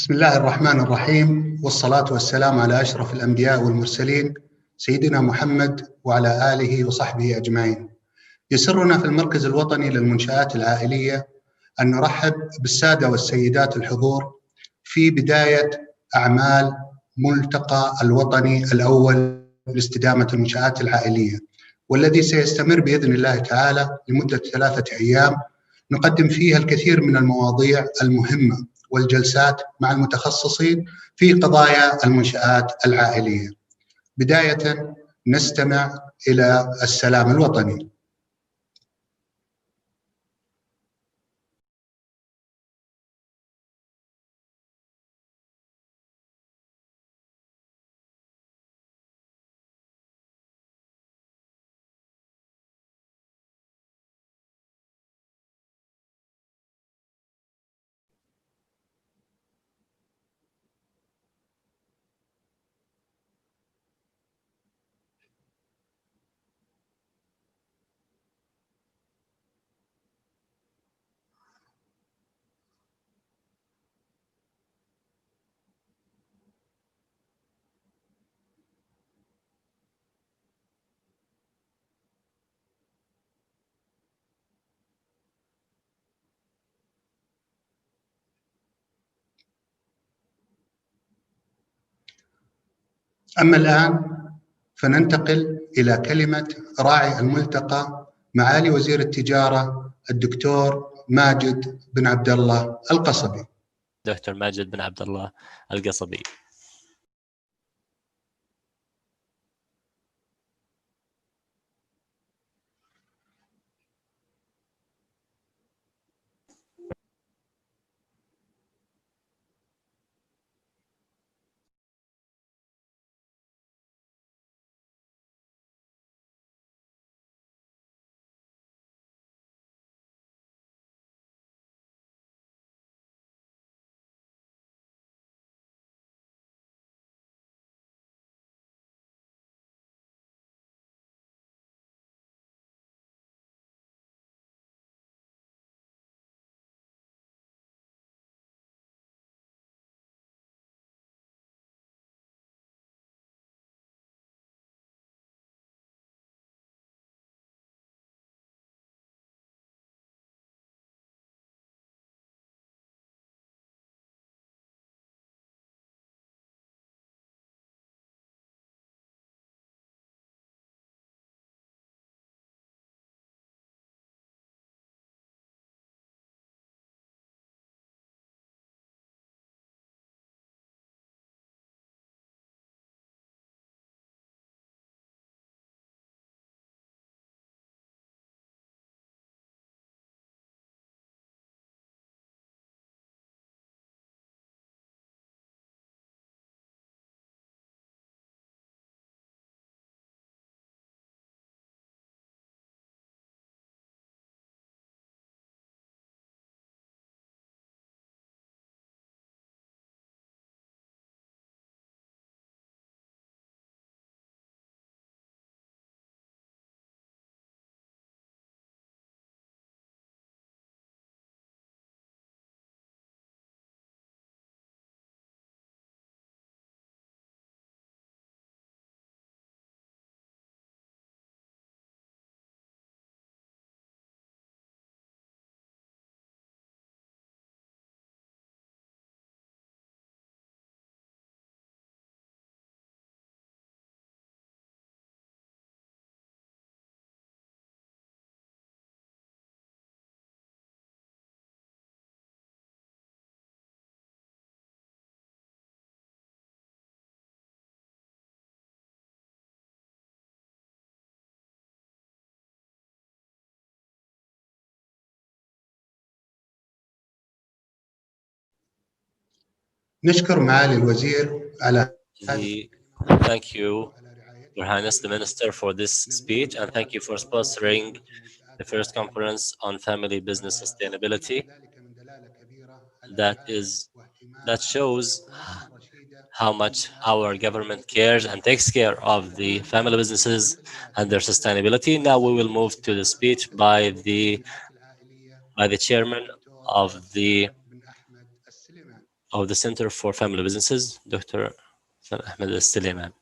بسم الله الرحمن الرحيم، والصلاة والسلام على أشرف الأنبياء والمرسلين سيدنا محمد وعلى آله وصحبه أجمعين. يسرنا في المركز الوطني للمنشآت العائلية أن نرحب بالسادة والسيدات الحضور في بداية أعمال ملتقى الوطني الأول لاستدامة المنشآت العائلية، والذي سيستمر بإذن الله تعالى لمدة 3 أيام، نقدم فيها الكثير من المواضيع المهمة والجلسات مع المتخصصين في قضايا المنشآت العائلية. بداية نستمع إلى السلام الوطني. أما الآن فننتقل إلى كلمة راعي الملتقى معالي وزير التجارة الدكتور ماجد بن عبد الله القصبي. دكتور ماجد بن عبد الله القصبي. نشكر معالي الوزير على Thank you, Your Highness the Minister, for this speech, and thank you for sponsoring the first conference on family business sustainability. That shows how much our government cares and takes care of the family businesses and their sustainability. Now we will move to the speech by the chairman of the of the Center for Family Businesses, Dr. Ahmed Al-Suleiman.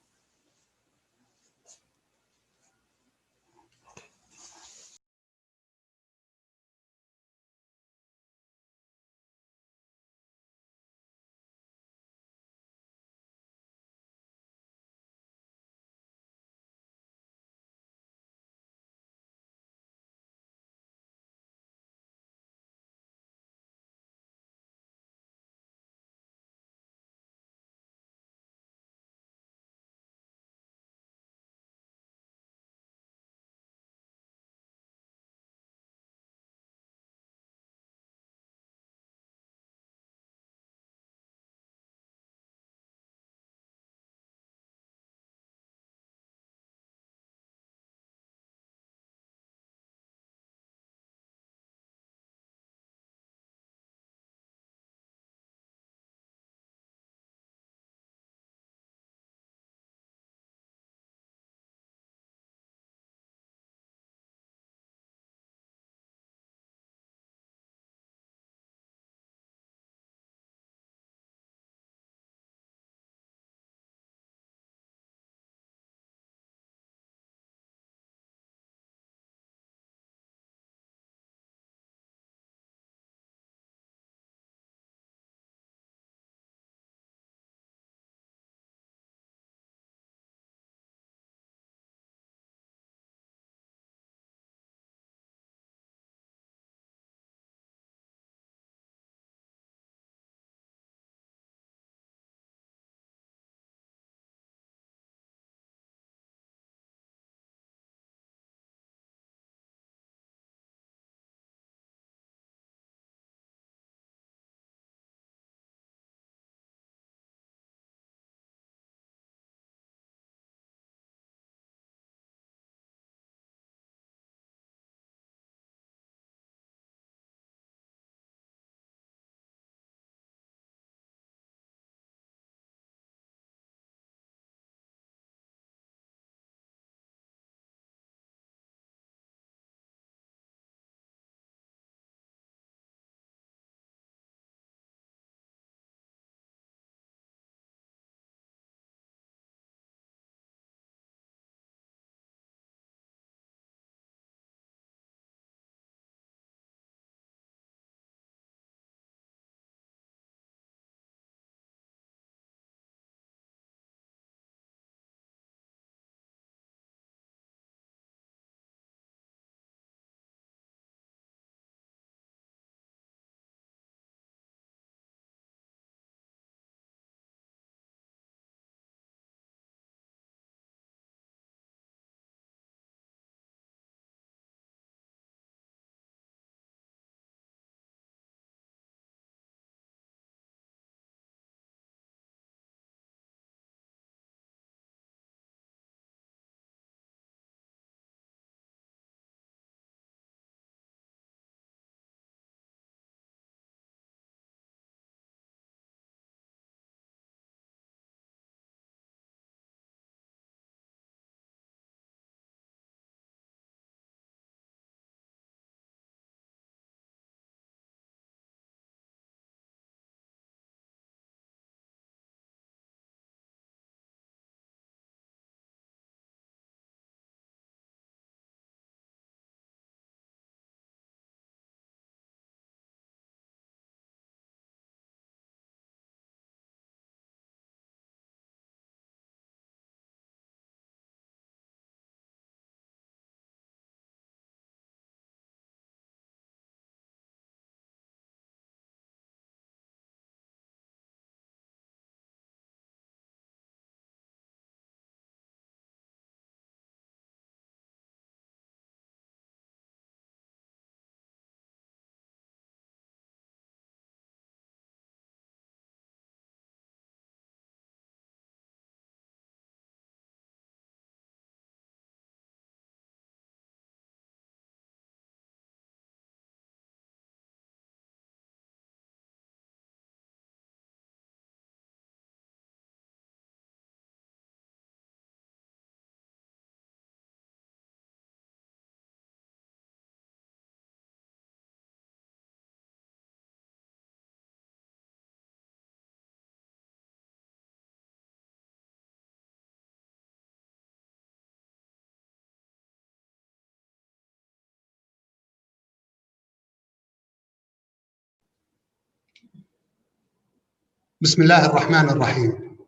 بسم الله الرحمن الرحيم.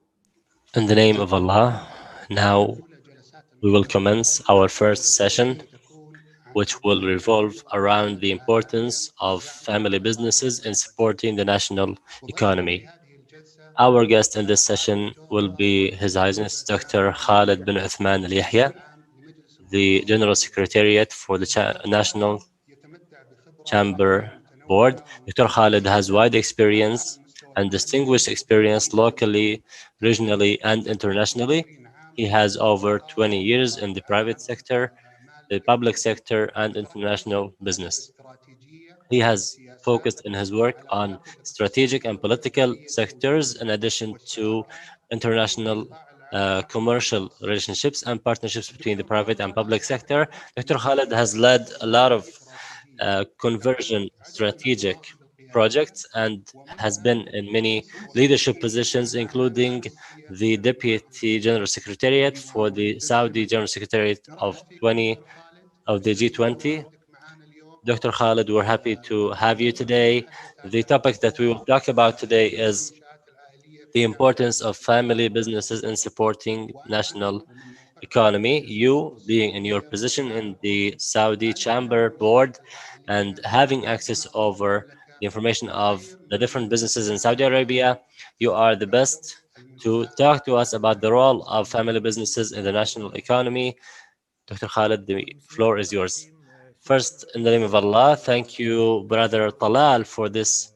In the name of Allah, now we will commence our first session, which will revolve around the importance of family businesses in supporting the national economy. Our guest in this session will be His Highness Dr. Khalid bin Uthman Al Yahya, the General Secretariat for the National Chamber Board. Dr. Khalid has wide experience and distinguished experience locally, regionally, and internationally. He has over 20 years in the private sector, the public sector, and international business. He has focused in his work on strategic and political sectors in addition to international commercial relationships and partnerships between the private and public sector. Dr. Khalid has led a lot of conversion strategic projects and has been in many leadership positions, including the Deputy General Secretariat for the Saudi General Secretariat of the G20. Dr. Khalid, we're happy to have you today. The topic that we will talk about today is the importance of family businesses in supporting national economy. You being in your position in the Saudi Chamber Board and having access over the information of the different businesses in Saudi Arabia, you are the best to talk to us about the role of family businesses in the national economy. Dr. Khalid, the floor is yours. First, in the name of Allah, thank you, Brother Talal, for this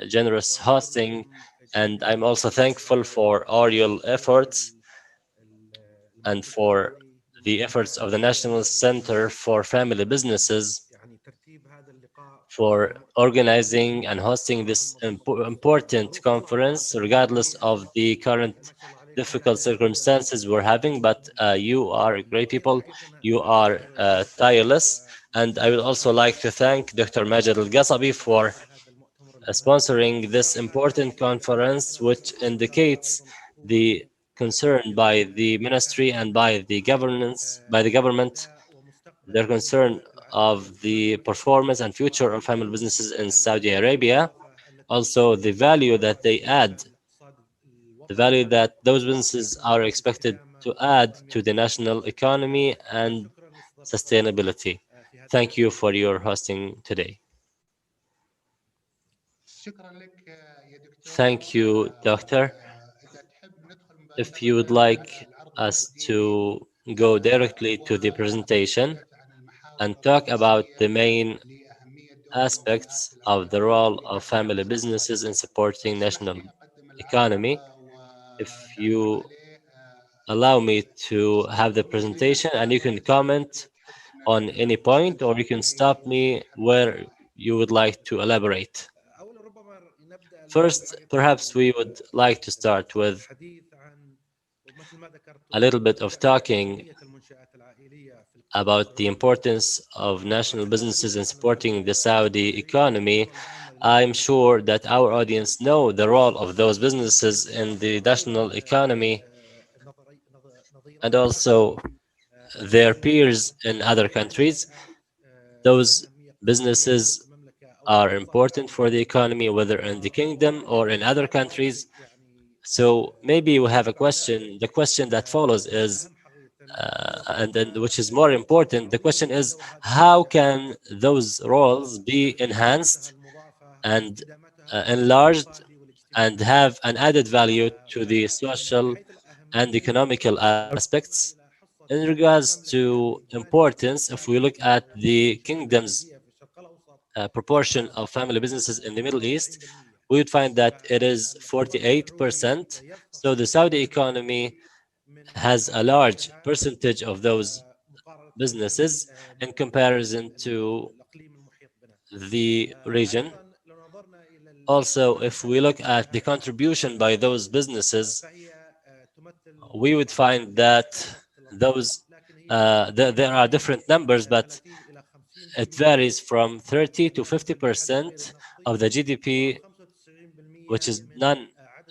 generous hosting. And I'm also thankful for all your efforts and for the efforts of the National Center for Family Businesses for organizing and hosting this important conference, regardless of the current difficult circumstances we're having. But you are great people, you are tireless. And I would also like to thank Dr. Majid Al Gasabi for sponsoring this important conference, which indicates the concern by the ministry and by the governance, by the government, their concern of the performance and future of family businesses in Saudi Arabia. Also, the value that they add, the value that those businesses are expected to add to the national economy and sustainability. Thank you for your hosting today. Thank you, Doctor. If you would like us to go directly to the presentation and talk about the main aspects of the role of family businesses in supporting national economy, if you allow me to have the presentation and you can comment on any point or you can stop me where you would like to elaborate. First, perhaps we would like to start with a little bit of talking about the importance of national businesses in supporting the Saudi economy. I'm sure that our audience know the role of those businesses in the national economy and also their peers in other countries. Those businesses are important for the economy, whether in the kingdom or in other countries. So maybe we have a question. The question that follows is, and then which is more important, the question is, how can those roles be enhanced and enlarged and have an added value to the social and economical aspects? In regards to importance, if we look at the kingdom's proportion of family businesses in the Middle East, we would find that it is 48%. So the Saudi economy has a large percentage of those businesses in comparison to the region. Also, if we look at the contribution by those businesses, we would find that those there are different numbers, but it varies from 30 to 50% of the GDP, which is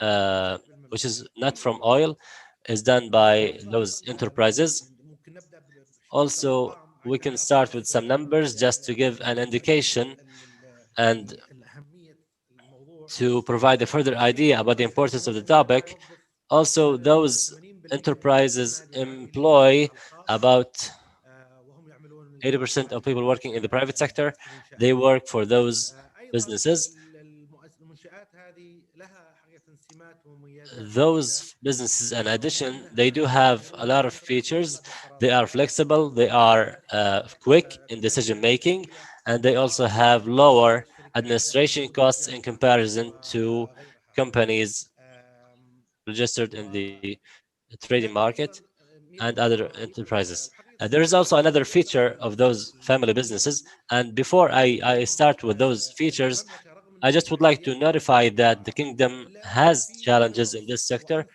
uh, which is not from oil, is done by those enterprises. Also, we can start with some numbers just to give an indication and to provide a further idea about the importance of the topic, also those enterprises employ about 80% of people working in the private sector. They work for those businesses. Those businesses, in addition, they do have a lot of features. They are flexible, they are quick in decision making, and they also have lower administration costs in comparison to companies registered in the trading market and other enterprises. There is also another feature of those family businesses. And before I start with those features, I just would like to notify that the kingdom has challenges in this sector,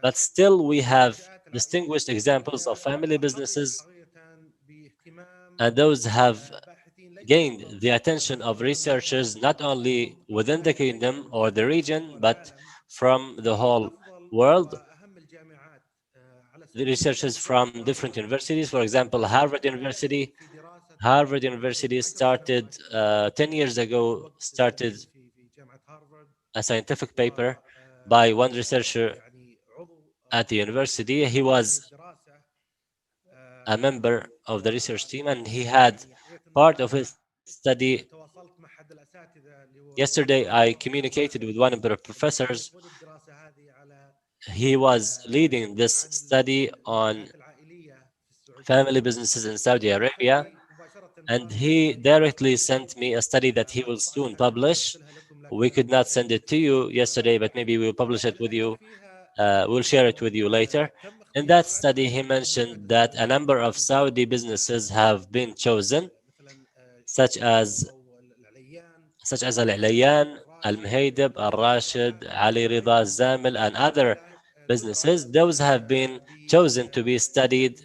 but still we have distinguished examples of family businesses, and those have gained the attention of researchers not only within the kingdom or the region, but from the whole world. The researchers from different universities, for example, Harvard University. Harvard University started 10 years ago, started a scientific paper by one researcher at the university. He was a member of the research team, and he had part of his study. Yesterday, I communicated with one of the professors. He was leading this study on family businesses in Saudi Arabia, and he directly sent me a study that he will soon publish. We could not send it to you yesterday, but maybe we'll publish it with you. We'll share it with you later. In that study, he mentioned that a number of Saudi businesses have been chosen, such as Al-Aliyan, Al-Muhaydib, Al-Rashid, Ali Rida, Zamil, and other businesses. Those have been chosen to be studied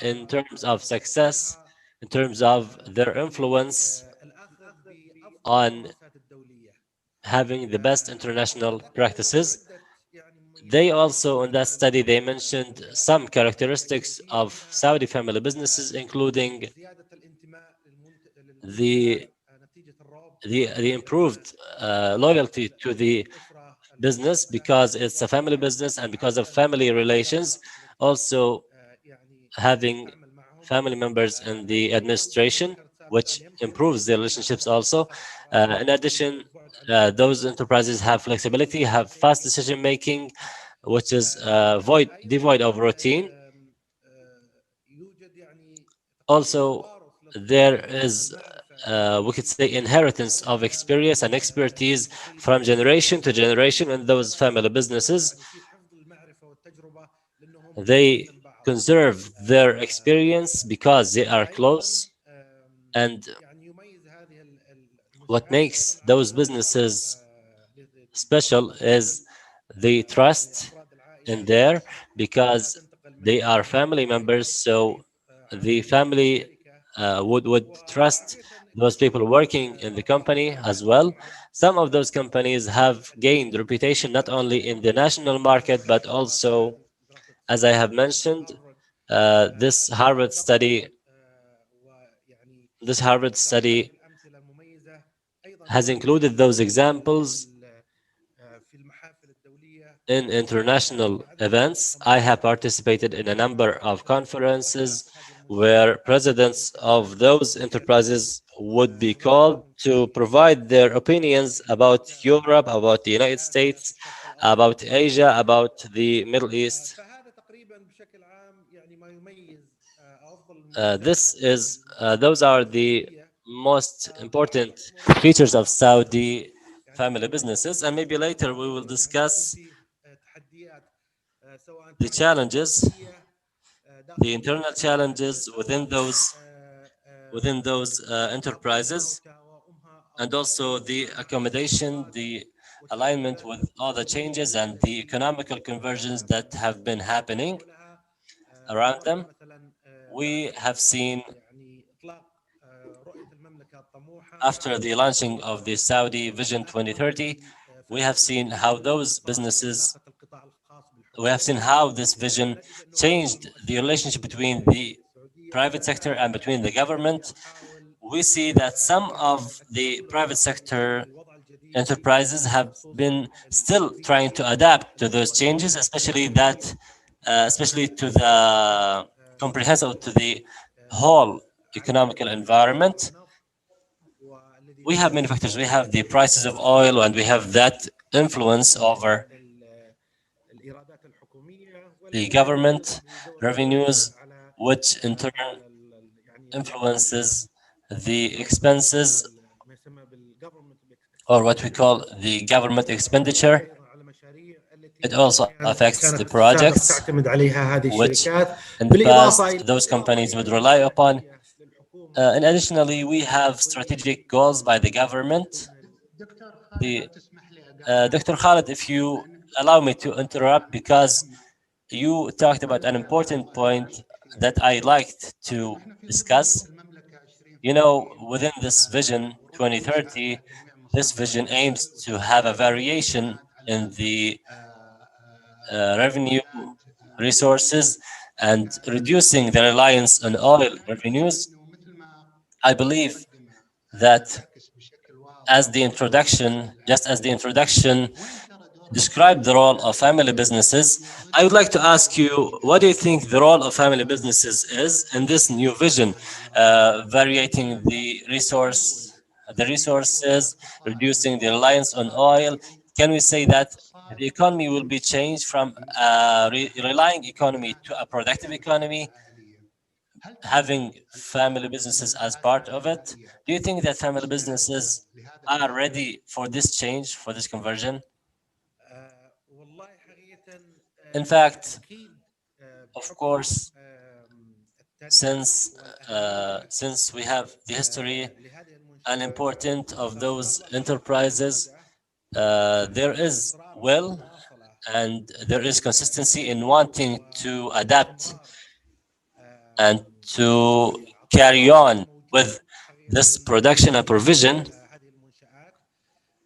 in terms of success, in terms of their influence on having the best international practices. They also, in that study, they mentioned some characteristics of Saudi family businesses, including the the improved loyalty to the business because it's a family business and because of family relations. Also, having family members in the administration, which improves the relationships also. In addition, those enterprises have flexibility, have fast decision making, which is devoid of routine. Also, there is, we could say, inheritance of experience and expertise from generation to generation in those family businesses. They conserve their experience because they are close, and what makes those businesses special is the trust in there because they are family members, so the family would trust those people working in the company as well. Some of those companies have gained reputation not only in the national market but also, as I have mentioned, this Harvard study has included those examples in international events. I have participated in a number of conferences where presidents of those enterprises would be called to provide their opinions about Europe, about the United States, about Asia, about the Middle East. Those are the most important features of Saudi family businesses, and maybe later we will discuss the challenges, the internal challenges within those enterprises, and also the accommodation, the alignment with all the changes and the economical conversions that have been happening around them. We have seen, after the launching of the Saudi Vision 2030, we have seen how those businesses, we have seen how this vision changed the relationship between the private sector and between the government. We see that some of the private sector enterprises have been still trying to adapt to those changes, especially to the comprehensive, to the whole economical environment. We have many factors. We have the prices of oil, and we have that influence over the government revenues, which in turn influences the expenses, or what we call the government expenditure. It also affects the projects which in the past those companies would rely upon. And additionally, we have strategic goals by the government. Dr. Khalid, if you allow me to interrupt, because you talked about an important point that I liked to discuss. You know, within this vision 2030, this vision aims to have a variation in the revenue resources and reducing the reliance on oil revenues. I believe that just as the introduction described the role of family businesses, I would like to ask you, what do you think the role of family businesses is in this new vision, varying the resources, reducing the reliance on oil? Can we say that the economy will be changed from a relying economy to a productive economy, having family businesses as part of it? Do you think that family businesses are ready for this change, for this conversion? In fact, of course, since we have the history and importance of those enterprises, there is will and there is consistency in wanting to adapt and to carry on with this production and provision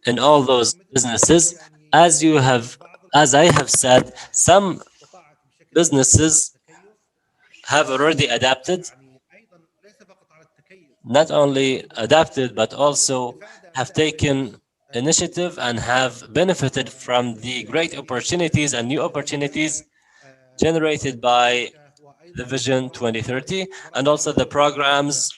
in all those businesses. As I have said, some businesses have already adapted, not only adapted, but also have taken initiative and have benefited from the great opportunities and new opportunities generated by the Vision 2030 and also the programs,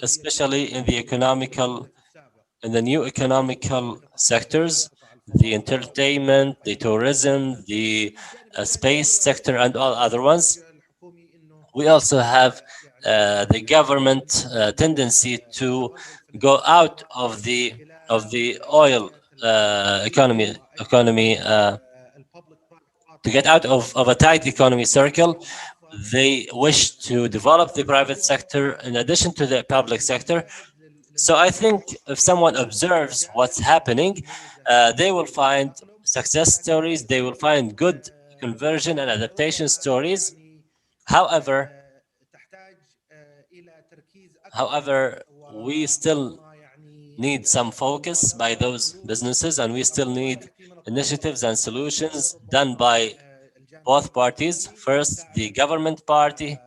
especially in the new economical sectors, the entertainment, the tourism, the space sector, and all other ones. We also have the government tendency to go out of the oil economy to get out of a tight economy circle. They wish to develop the private sector in addition to the public sector. So I think if someone observes what's happening, they will find success stories, they will find good conversion and adaptation stories. However, we still need some focus by those businesses, and we still need initiatives and solutions done by both parties. First, the government party,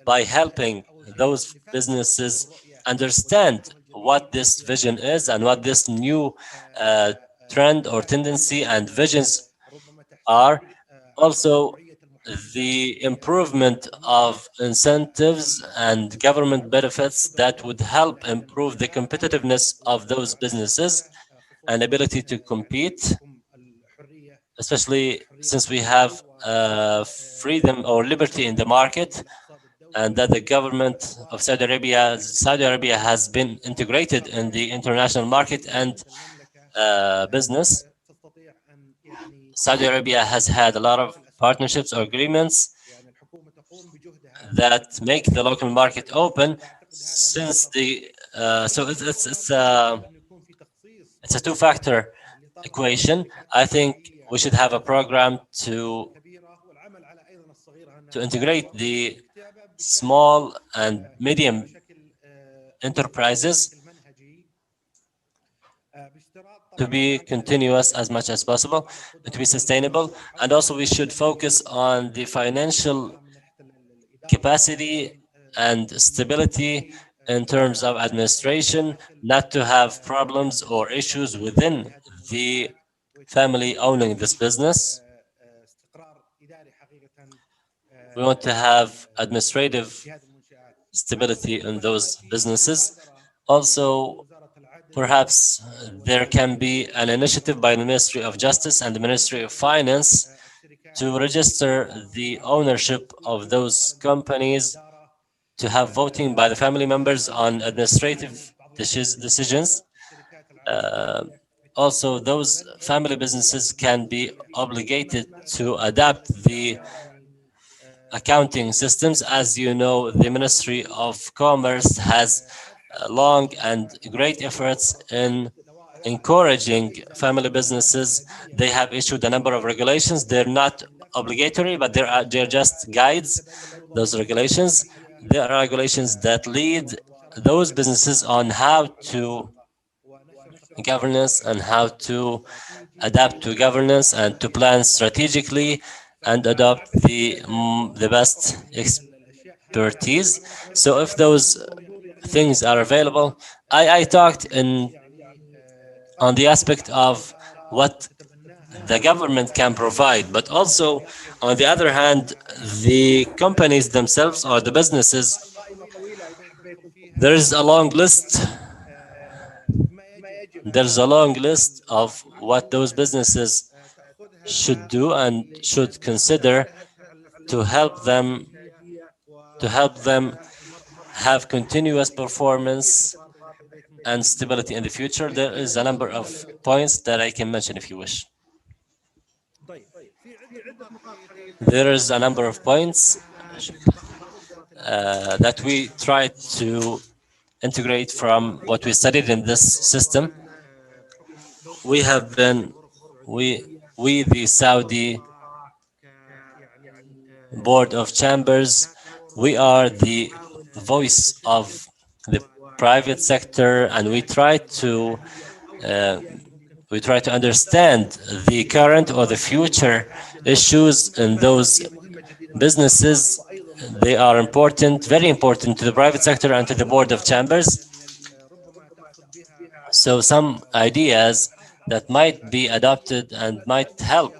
by helping those businesses understand what this vision is and what this new trend or tendency and visions are. Also, the improvement of incentives and government benefits that would help improve the competitiveness of those businesses and ability to compete, especially since we have freedom or liberty in the market, and that the government of Saudi Arabia has been integrated in the international market and business. Saudi Arabia has had a lot of partnerships or agreements that make the local market open. Since the so it's a two-factor equation. I think we should have a program to integrate the small and medium enterprises to be continuous as much as possible, to be sustainable. And also we should focus on the financial capacity and stability in terms of administration, not to have problems or issues within the family owning this business. We want to have administrative stability in those businesses. Also, perhaps there can be an initiative by the Ministry of Justice and the Ministry of Finance to register the ownership of those companies, to have voting by the family members on administrative decisions. Uh, Also, those family businesses can be obligated to adapt the accounting systems. As you know, the Ministry of Commerce has long and great efforts in encouraging family businesses. They have issued a number of regulations. They're not obligatory, but they're just guides. Those regulations, there are regulations that lead those businesses on how to governance and how to adapt to governance and to plan strategically and adopt the best expertise. So if those things are available, I talked in on the aspect of what the government can provide, but also on the other hand, the companies themselves or the businesses, there is a long list. There's a long list of what those businesses should do and should consider to help them have continuous performance and stability in the future. There is a number of points that I can mention if you wish. There is a number of points that we try to integrate from what we studied in this system. We have been, we the Saudi Board of Chambers, we are the voice of the private sector, and uh, we try to understand the current or the future issues in those businesses. They are important, very important to the private sector and to the Board of Chambers. So some ideas that might be adopted and might help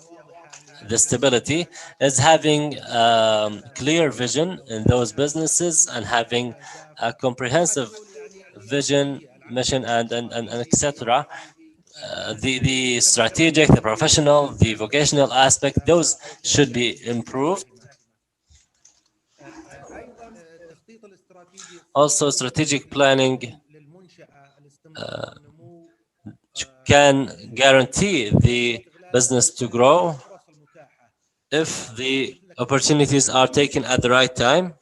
the stability is having clear vision in those businesses and having a comprehensive vision, mission, and etc. The strategic, the professional, the vocational aspect, those should be improved. Also, strategic planning can guarantee the business to grow if the opportunities are taken at the right time.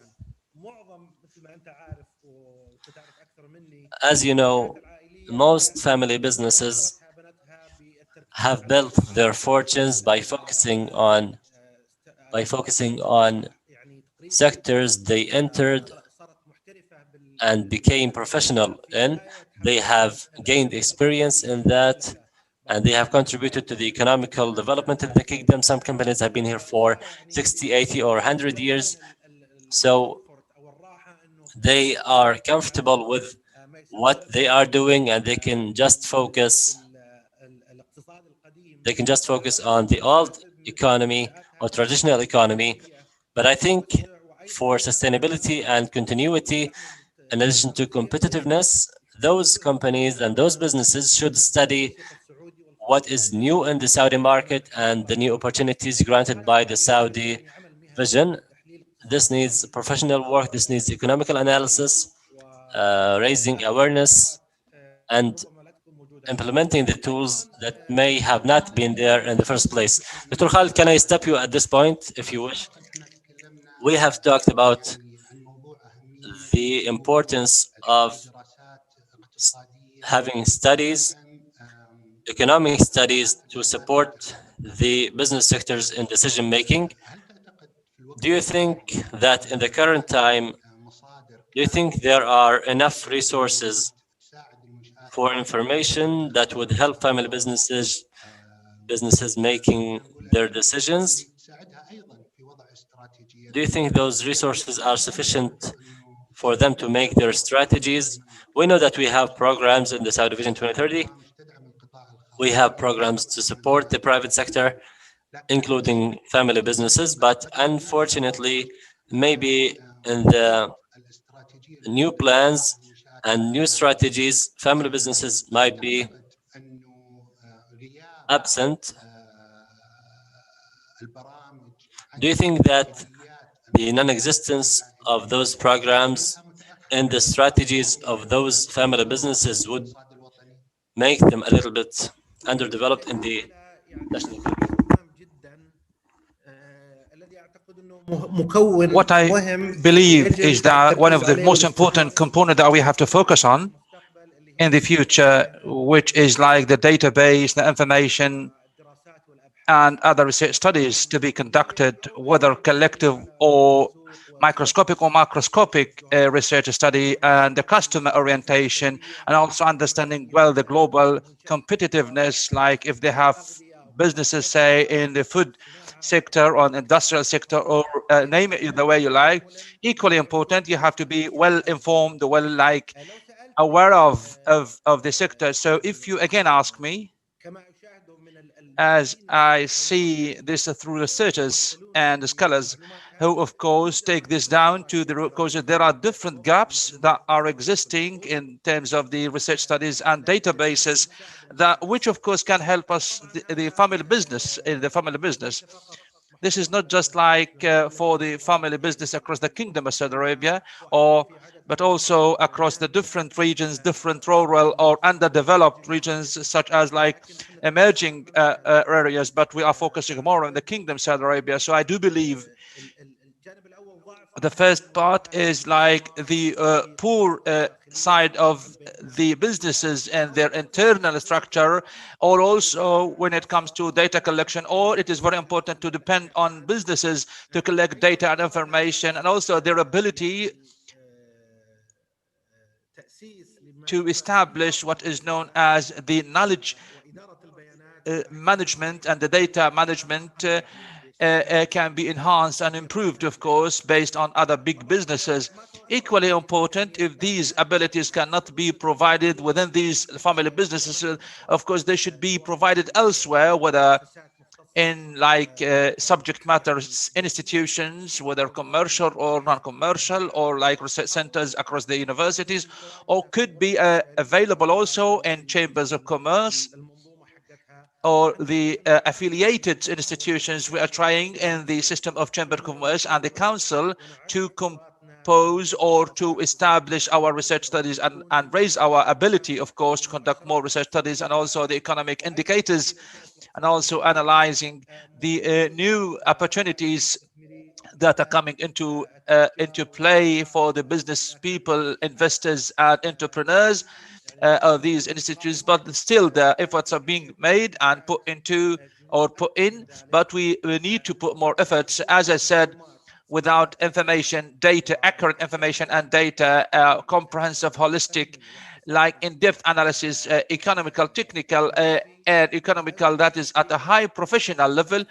As you know, most family businesses have built their fortunes by focusing on sectors they entered and became professional in. They have gained experience in that, and they have contributed to the economical development of the kingdom. Some companies have been here for 60, 80, or 100 years. So they are comfortable with what they are doing, and they can just focus on the old economy or traditional economy. But I think for sustainability and continuity, in addition to competitiveness, those companies and those businesses should study what is new in the Saudi market and the new opportunities granted by the Saudi vision. This needs professional work, this needs economical analysis, raising awareness, and implementing the tools that may have not been there in the first place. Dr. Khalid, can I stop you at this point, if you wish? We have talked about the importance of having studies, economic studies to support the business sectors in decision making. Do you think that in the current time, do you think there are enough resources for information that would help family businesses making their decisions? Do you think those resources are sufficient for them to make their strategies. We know that we have programs in the Saudi Vision 2030. We have programs to support the private sector, including family businesses, but unfortunately, maybe in the new plans and new strategies, family businesses might be absent. Do you think that the non-existence of those programs and the strategies of those family businesses would make them a little bit underdeveloped in the national economy? What I believe is that one of the most important components that we have to focus on in the future, which is like the database, the information, and other research studies to be conducted, whether collective or microscopic or macroscopic research study, and the customer orientation, and also understanding well the global competitiveness, like if they have businesses, say, in the food sector or industrial sector, or name it the way you like. Equally important, you have to be well informed, well like aware of the sector. So if you again ask me, as I see this through researchers and scholars who, of course, take this down to the root cause, there are different gaps that are existing in terms of the research studies and databases, that which, of course, can help us the family business in the family business. This is not just like for the family business across the Kingdom of Saudi Arabia, but also across the different regions, different rural or underdeveloped regions, such as like emerging areas. But we are focusing more on the Kingdom of Saudi Arabia. So I do believe the first part is like the poor side of the businesses and their internal structure, or also when it comes to data collection, or it is very important to depend on businesses to collect data and information, and also their ability to establish what is known as the knowledge management, and the data management can be enhanced and improved, of course, based on other big businesses. Equally important, if these abilities cannot be provided within these family businesses, of course, they should be provided elsewhere, whether in like subject matter institutions, whether commercial or non-commercial, or like research centers across the universities, or could be available also in chambers of commerce or the affiliated institutions. We are trying in the system of Chamber of Commerce and the Council to compose or to establish our research studies and raise our ability, of course, to conduct more research studies, and also the economic indicators, and also analyzing the new opportunities that are coming into play for the business people, investors, and entrepreneurs of these institutes. But still, the efforts are being made and put into or put in. But we need to put more efforts, as I said. Without information, data, accurate information and data, comprehensive, holistic, like in-depth analysis, economical, technical, and economical, that is at a high professional level,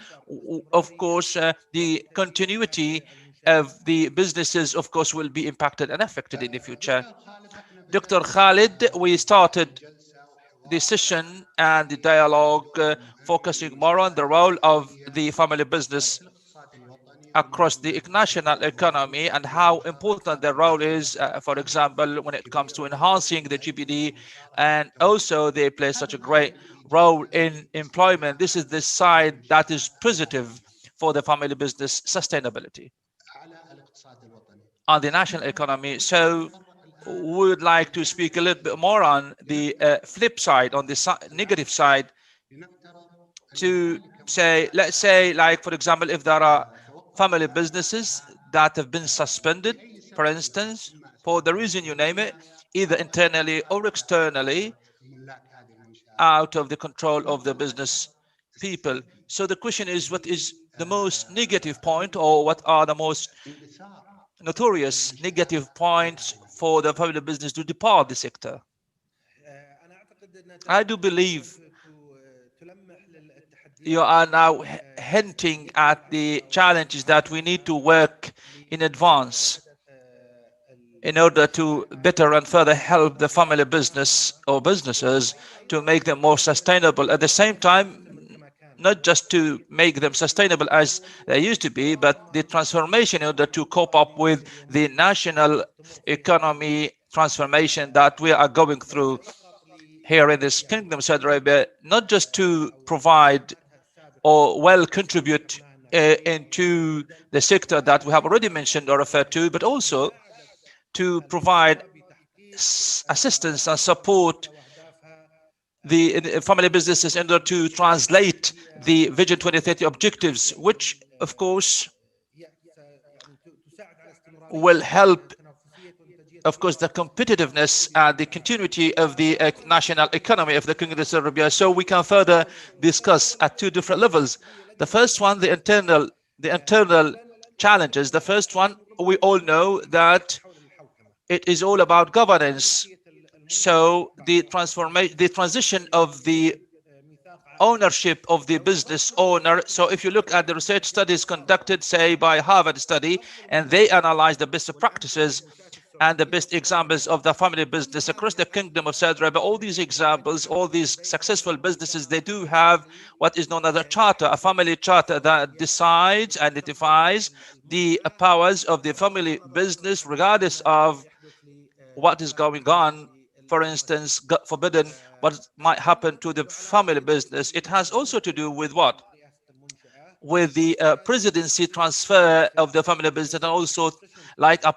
of course, the continuity of the businesses, of course, will be impacted and affected in the future. Dr. Khalid, we started the session and the dialogue focusing more on the role of the family business across the national economy and how important their role is, for example, when it comes to enhancing the GDP, and also they play such a great role in employment. This is the side that is positive for the family business sustainability on the national economy. So we would like to speak a little bit more on the flip side, on the negative side, to say, let's say, like, for example, if there are family businesses that have been suspended, for instance, for the reason you name it, either internally or externally, out of the control of the business people. So the question is, what is the most negative point, or what are the most notorious negative points for the family business to depart the sector? I do believe you are now hinting at the challenges that we need to work in advance in order to better and further help the family business or businesses to make them more sustainable. At the same time, not just to make them sustainable as they used to be, but the transformation in order to cope up with the national economy transformation that we are going through here in this kingdom, Saudi Arabia, not just to provide or well contribute into the sector that we have already mentioned or referred to, but also to provide assistance and support the family businesses in order to translate the Vision 2030 objectives, which of course will help, of course, the competitiveness and the continuity of the national economy of the Kingdom of Saudi Arabia. So we can further discuss at two different levels. The first one, the internal challenges. The first one, we all know that it is all about governance. So the transition of the ownership of the business owner. So if you look at the research studies conducted, say, by Harvard study, and they analyze the best practices and the best examples of the family business across the Kingdom of Saudi Arabia, all these examples, all these successful businesses, they do have what is known as a charter, a family charter that decides, identifies the powers of the family business regardless of what is going on. For instance, God forbidden, what might happen to the family business. It has also to do with what? With the presidency transfer of the family business, and also like a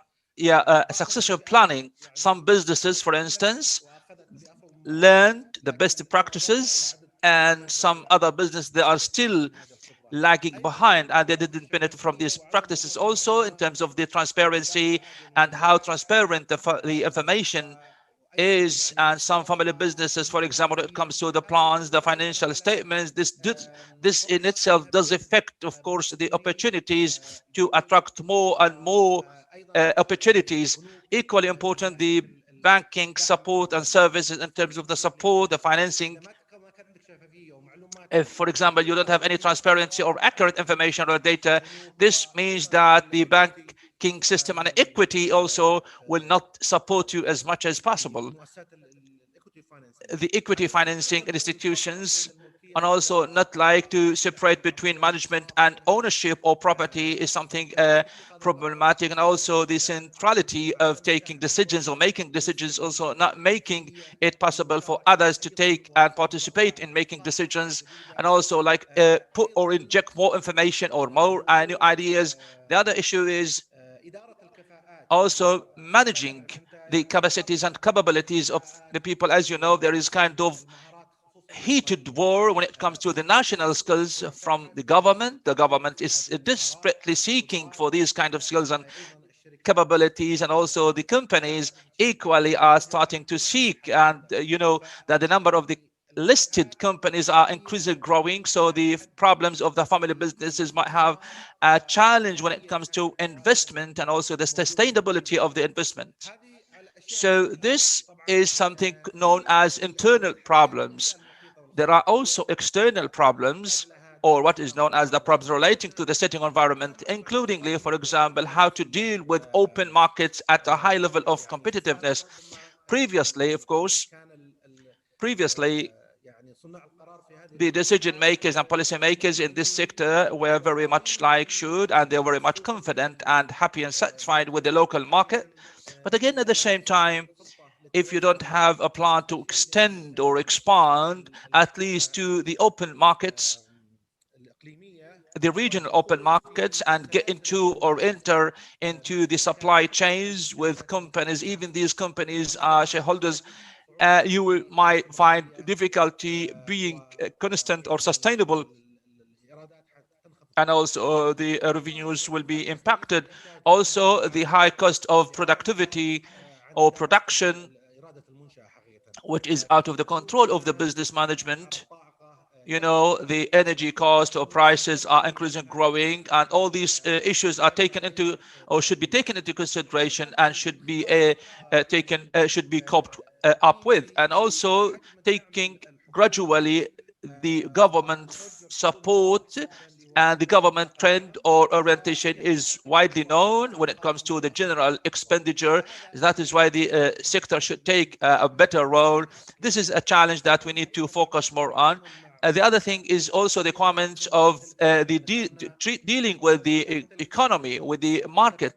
succession planning. Some businesses, for instance, learned the best practices, and some other businesses, they are still lagging behind and they didn't benefit from these practices. Also in terms of the transparency and how transparent the information is, and some family businesses, for example, when it comes to the plans, the financial statements, this in itself does affect, of course, the opportunities to attract more and more opportunities. Equally important, the banking support and services in terms of the support, the financing. If, for example, you don't have any transparency or accurate information or data, this means that the banking system and equity also will not support you as much as possible. The equity financing institutions, and also not like to separate between management and ownership or property, is something problematic. And also the centrality of taking decisions or making decisions, also not making it possible for others to take and participate in making decisions, and also like put or inject more information or more new ideas. The other issue is also managing the capacities and capabilities of the people. As you know, there is kind of heated war when it comes to the national skills from the government. The government is desperately seeking for these kind of skills and capabilities, and also the companies equally are starting to seek. And you know that the number of the listed companies are increasingly growing, so the problems of the family businesses might have a challenge when it comes to investment and also the sustainability of the investment. So this is something known as internal problems. There are also external problems, or what is known as the problems relating to the setting environment, including, for example, how to deal with open markets at a high level of competitiveness. Previously, of course, the decision makers and policy makers in this sector were very much like should, and they were very much confident and happy and satisfied with the local market. But again, at the same time, if you don't have a plan to extend or expand at least to the open markets, the regional open markets, and get into or enter into the supply chains with companies, even these companies are shareholders, you might find difficulty being constant or sustainable, and also the revenues will be impacted. Also, the high cost of productivity or production, which is out of the control of the business management. You know, the energy cost or prices are increasing, growing, and all these issues are taken into or should be taken into consideration and should be should be coped up with. And also taking gradually the government support and the government trend or orientation is widely known when it comes to the general expenditure. That is why the sector should take a better role. This is a challenge that we need to focus more on. The other thing is also the comments of dealing with the economy, with the market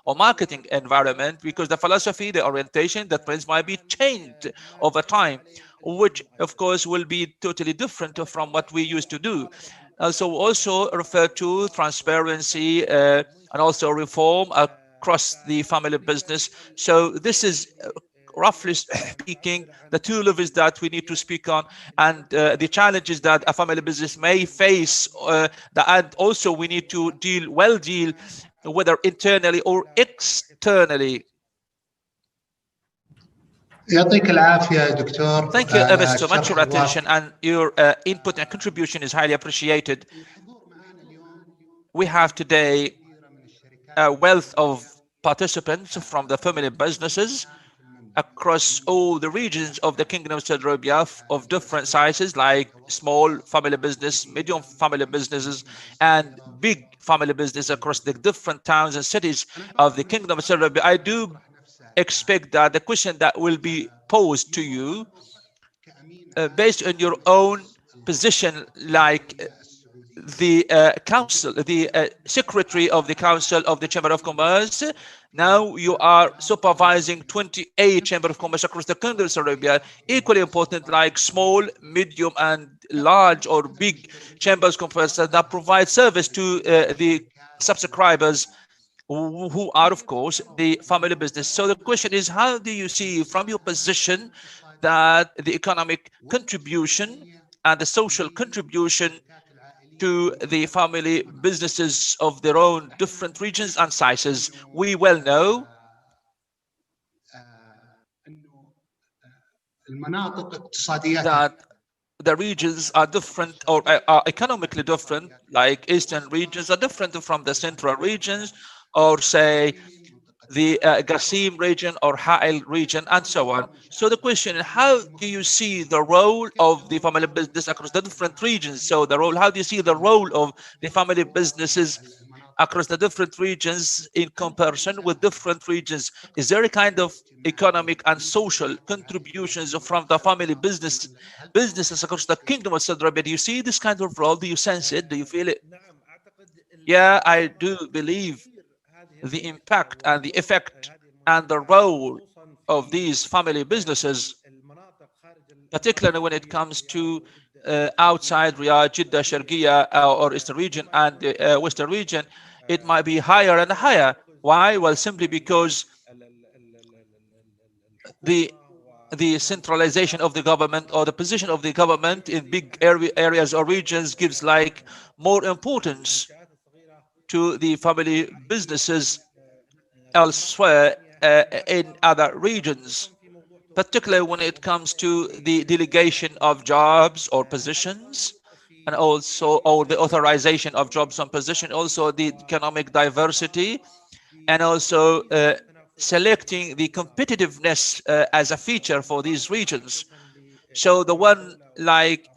or marketing environment, because the philosophy, the orientation, the trends might be changed over time, which of course will be totally different from what we used to do. Also refer to transparency and also reform across the family business. So this is roughly speaking the two levels that we need to speak on, and the challenges that a family business may face, and also we need to deal whether internally or externally. يعطيك العافية دكتور. Thank you ever so much for your attention, and your input and contribution is highly appreciated. We have today a wealth of participants from the family businesses across all the regions of the Kingdom of Saudi Arabia, of different sizes, like small family business, medium family businesses, and big family business across the different towns and cities of the Kingdom of Saudi Arabia. I do expect that the question that will be posed to you, based on your own position, like the council, the secretary of the council of the Chamber of Commerce. Now you are supervising 28 Chamber of Commerce across the Kingdom of Saudi Arabia, equally important, like small, medium, and large or big chambers of commerce that provide service to the subscribers, who are of course the family business. So the question is, how do you see from your position that the economic contribution and the social contribution to the family businesses of their own different regions and sizes? We well know that the regions are different, or are economically different, like eastern regions are different from the central regions, or say the Qasim region or Ha'il region, and so on. So the question is, how do you see the role of the family business across the different regions? So the role, how do you see the role of the family businesses across the different regions in comparison with different regions? Is there a kind of economic and social contributions from the family businesses across the Kingdom of Saudi Arabia? Do you see this kind of role? Do you sense it? Do you feel it? Yeah, I do believe the impact and the effect and the role of these family businesses, particularly when it comes to outside Riyadh, Jeddah, Sharqiya, or Eastern region and Western region, it might be higher and higher. Why? Well, simply because the centralization of the government, or the position of the government in big areas or regions, gives like more importance to the family businesses elsewhere in other regions, particularly when it comes to the delegation of jobs or positions, and also the authorization of jobs and positions, also the economic diversity, and also selecting the competitiveness as a feature for these regions. So the one, like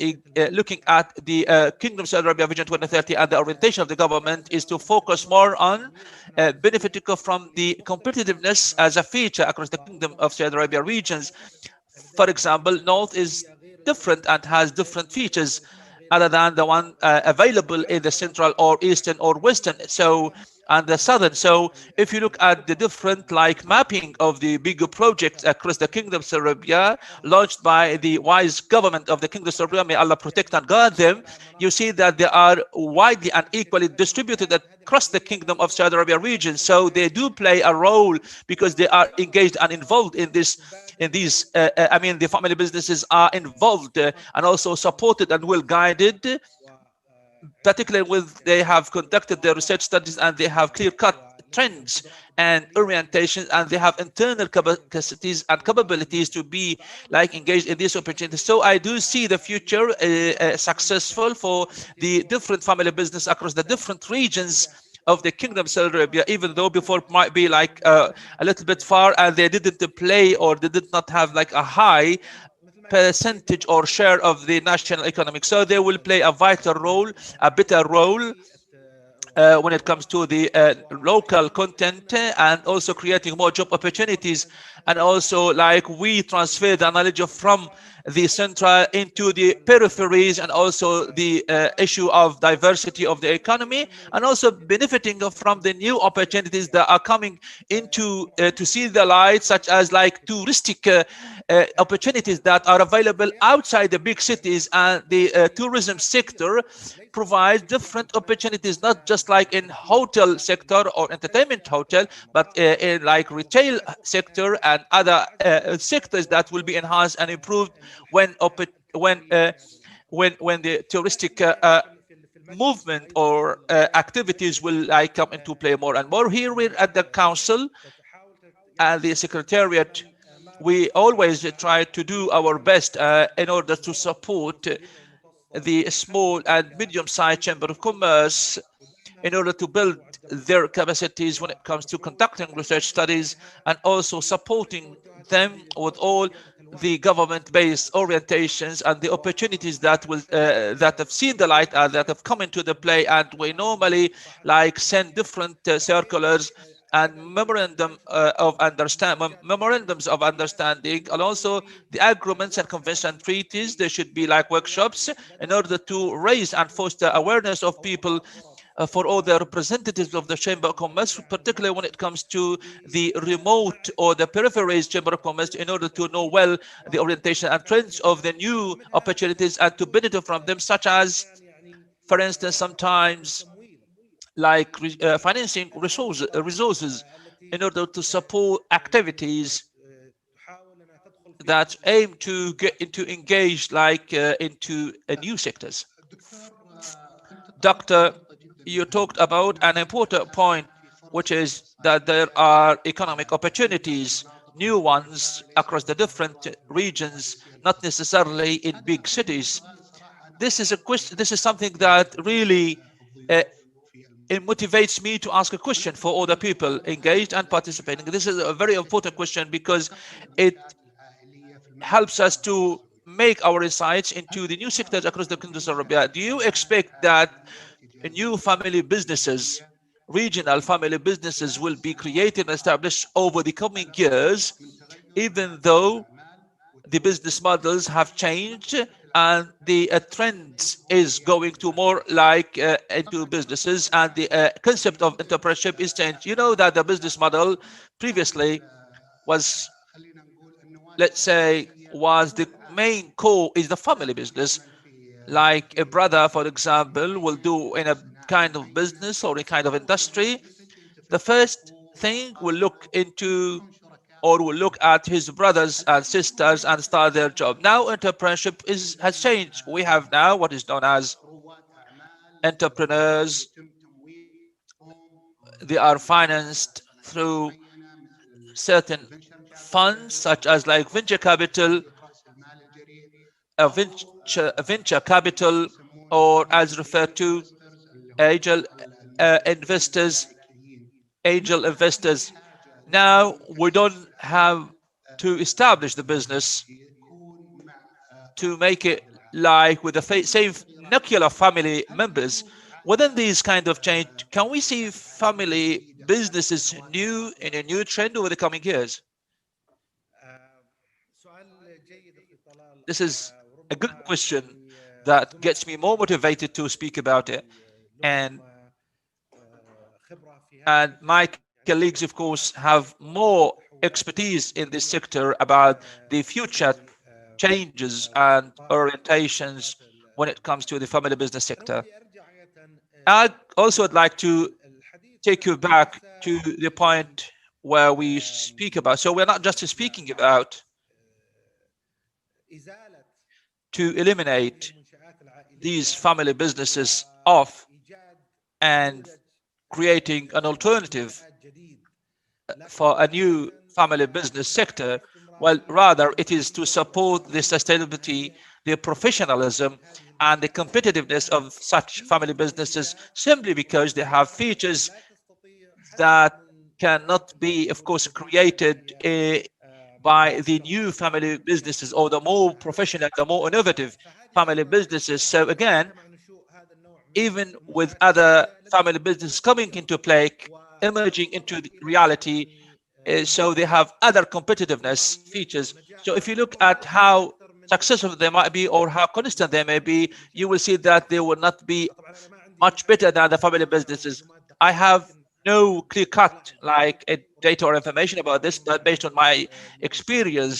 looking at the Kingdom of Saudi Arabia Vision 2030 and the orientation of the government, is to focus more on benefiting from the competitiveness as a feature across the Kingdom of Saudi Arabia regions. For example, North is different and has different features other than the one available in the Central or Eastern or Western, so and the Southern. So if you look at the different like mapping of the bigger projects across the Kingdom of Saudi Arabia, launched by the wise government of the Kingdom of Saudi Arabia, may Allah protect and guard them, you see that they are widely and equally distributed across the Kingdom of Saudi Arabia region. So they do play a role because they are engaged and involved in this. In these, I mean, the family businesses are involved and also supported and well guided, particularly when they have conducted their research studies and they have clear-cut trends and orientations, and they have internal capacities and capabilities to be like engaged in these opportunities. So I do see the future successful for the different family business across the different regions of the Kingdom of Saudi Arabia, even though before it might be like a little bit far and they didn't play, or they did not have like a high percentage or share of the national economic. So they will play a vital role, a better role when it comes to the local content and also creating more job opportunities. And also, like, we transfer the knowledge from the central into the peripheries, and also the issue of diversity of the economy, and also benefiting from the new opportunities that are coming into to see the light, such as like touristic opportunities that are available outside the big cities. And the tourism sector provides different opportunities, not just like in hotel sector or entertainment hotel, but in like retail sector and other sectors that will be enhanced and improved when the touristic movement or activities will like come into play more and more. Here we're at the council and the secretariat, we always try to do our best in order to support the small and medium-sized chamber of commerce in order to build their capacities when it comes to conducting research studies, and also supporting them with all the government-based orientations and the opportunities that will that have seen the light and that have come into the play. And we normally like send different circulars and memorandums of understanding, and also the agreements and convention and treaties. There should be like workshops in order to raise and foster awareness of people for all the representatives of the Chamber of Commerce, particularly when it comes to the remote or the peripheries Chamber of Commerce, in order to know well the orientation and trends of the new opportunities and to benefit from them, such as, for instance, sometimes like financing resources in order to support activities that aim to get into engage like into new sectors. Doctor, you talked about an important point, which is that there are economic opportunities, new ones across the different regions, not necessarily in big cities. This is a question. This is something that really it motivates me to ask a question for all the people engaged and participating. This is a very important question because it helps us to make our insights into the new sectors across the Kingdom of Arabia. Do you expect that new family businesses, regional family businesses, will be created and established over the coming years, even though the business models have changed and the trends is going to more like into businesses, and the concept of entrepreneurship is changed? You know that the business model previously was, let's say, was the main core is the family business. Like a brother, for example, will do in a kind of business or a kind of industry, the first thing will look into or will look at his brothers and sisters and start their job. Now entrepreneurship has changed. We have now what is known as entrepreneurs. They are financed through certain funds such as like venture capital, venture capital, or as referred to angel investors, angel investors. Now we don't have to establish the business to make it like with the same nuclear family members. Within these kind of change, can we see family businesses new in a new trend over the coming years? This is a good question that gets me more motivated to speak about it. And my colleagues, of course, have more expertise in this sector about the future changes and orientations when it comes to the family business sector. I also would like to take you back to the point where we speak about. So we're not just speaking about to eliminate these family businesses off and creating an alternative for a new family business sector. Well, rather it is to support the sustainability, the professionalism, and the competitiveness of such family businesses, simply because they have features that cannot be, of course, created by the new family businesses or the more professional, the more innovative family businesses. So again, even with other family businesses coming into play, emerging into reality, so they have other competitiveness features. So if you look at how successful they might be or how consistent they may be, you will see that they will not be much better than the family businesses. I have no clear cut like data or information about this, but based on my experience,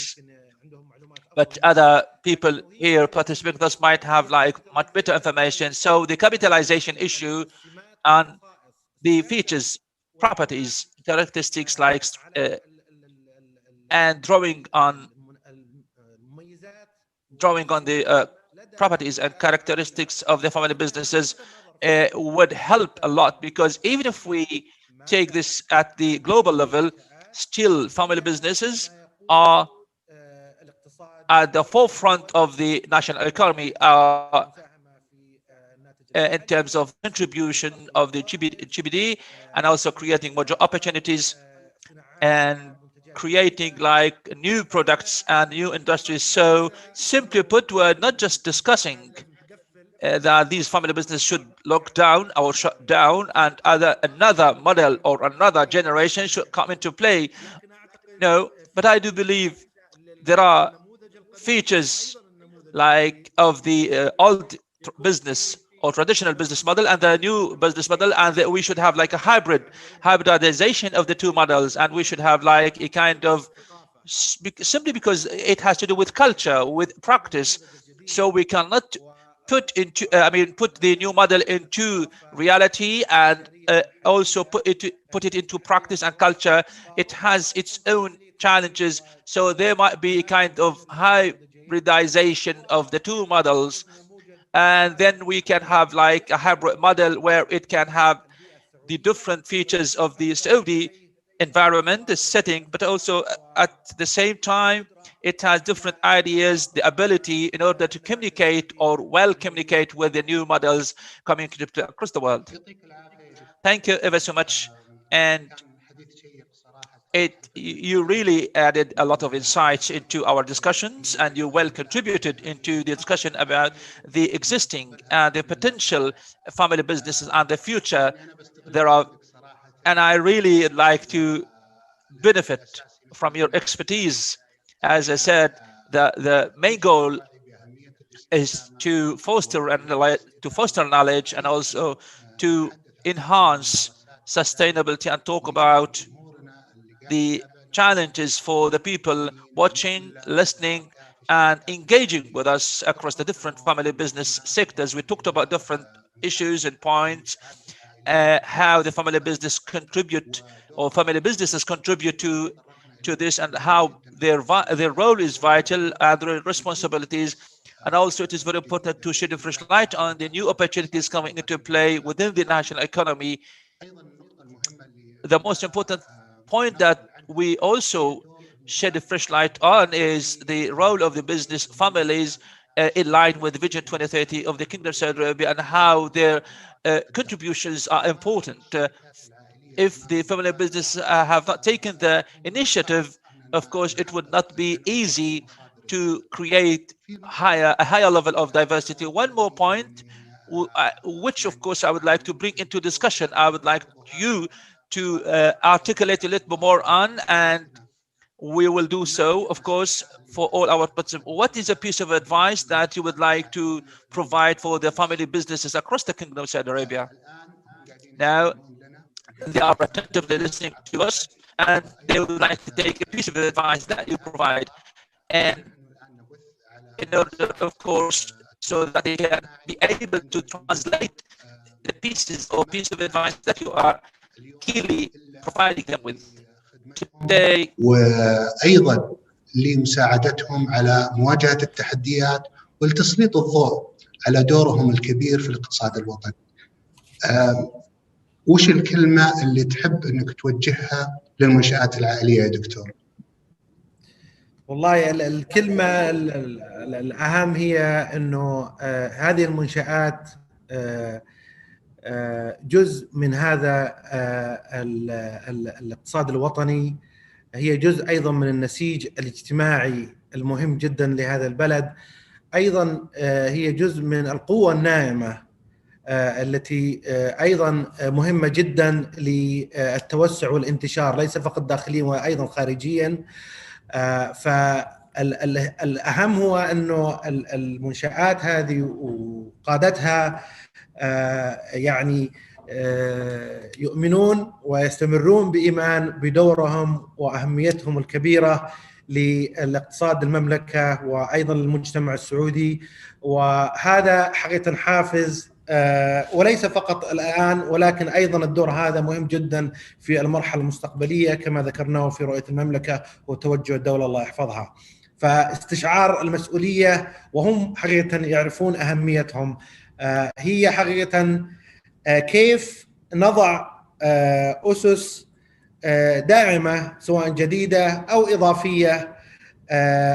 but other people here participating thus might have like much better information. So the capitalization issue and the features, properties, characteristics like and drawing on the properties and characteristics of the family businesses would help a lot, because even if we take this at the global level, still family businesses are at the forefront of the national economy in terms of contribution of the GDP, and also creating more job opportunities and creating like new products and new industries. So simply put, we're not just discussing that these family businesses should lock down or shut down and another model or another generation should come into play. No, but I do believe there are features like of the old business or traditional business model and the new business model, and that we should have like a hybridization of the two models, and we should have like a kind of, simply because it has to do with culture, with practice. So we cannot put the new model into reality and also put it into practice and culture. It has its own challenges, so there might be a kind of hybridization of the two models, and then we can have like a hybrid model where it can have the different features of the Saudi environment, the setting, but also at the same time it has different ideas, the ability in order to communicate or well communicate with the new models coming across the world. Thank you ever so much. And you really added a lot of insights into our discussions, and you well contributed into the discussion about the existing and the potential family businesses and the future thereof. And I really like to benefit from your expertise. As I said, the main goal is to foster knowledge and also to enhance sustainability and talk about the challenges for the people watching, listening, and engaging with us across the different family business sectors. We talked about different issues and points, how the family businesses contribute to this, and how their role is vital and their responsibilities. And also it is very important to shed a fresh light on the new opportunities coming into play within the national economy. The most important point that we also shed a fresh light on is the role of the business families in line with Vision 2030 of the Kingdom of Saudi Arabia, and how their contributions are important. If the family business have not taken the initiative, of course, it would not be easy to create a higher level of diversity. One more point, which of course I would like to bring into discussion, I would like you to articulate a little bit more on, and we will do so, of course, for all our participants. What is a piece of advice that you would like to provide for the family businesses across the Kingdom of Saudi Arabia? Now, they are attentively listening to us, and they would like to take a piece of advice that you provide, and in order, of course, so that they can be able to translate the pieces or piece of advice that you are keenly providing them with today. وأيضا لمساعدتهم على مواجهة التحديات والتسليط الضوء على دورهم الكبير في الاقتصاد الوطني. وش الكلمة اللي تحب أنك توجهها للمنشآت العائلية يا دكتور؟ والله الكلمة الأهم هي أنه هذه المنشآت جزء من هذا الاقتصاد الوطني، هي جزء أيضا من النسيج الاجتماعي المهم جدا لهذا البلد. أيضا هي جزء من القوة الناعمة التي أيضا مهمة جدا للتوسع والانتشار، ليس فقط داخليا وأيضا خارجيا. فالأهم هو أنه المنشآت هذه وقادتها يعني يؤمنون ويستمرون بإيمان بدورهم وأهميتهم الكبيرة لاقتصاد المملكة وأيضا المجتمع السعودي. وهذا حقيقة حافز، وليس فقط الآن ولكن أيضا الدور هذا مهم جدا في المرحلة المستقبلية كما ذكرناه في رؤية المملكة وتوجه الدولة الله يحفظها. فاستشعار المسؤولية وهم حقيقة يعرفون أهميتهم هي حقيقة كيف نضع أسس داعمة سواء جديدة أو إضافية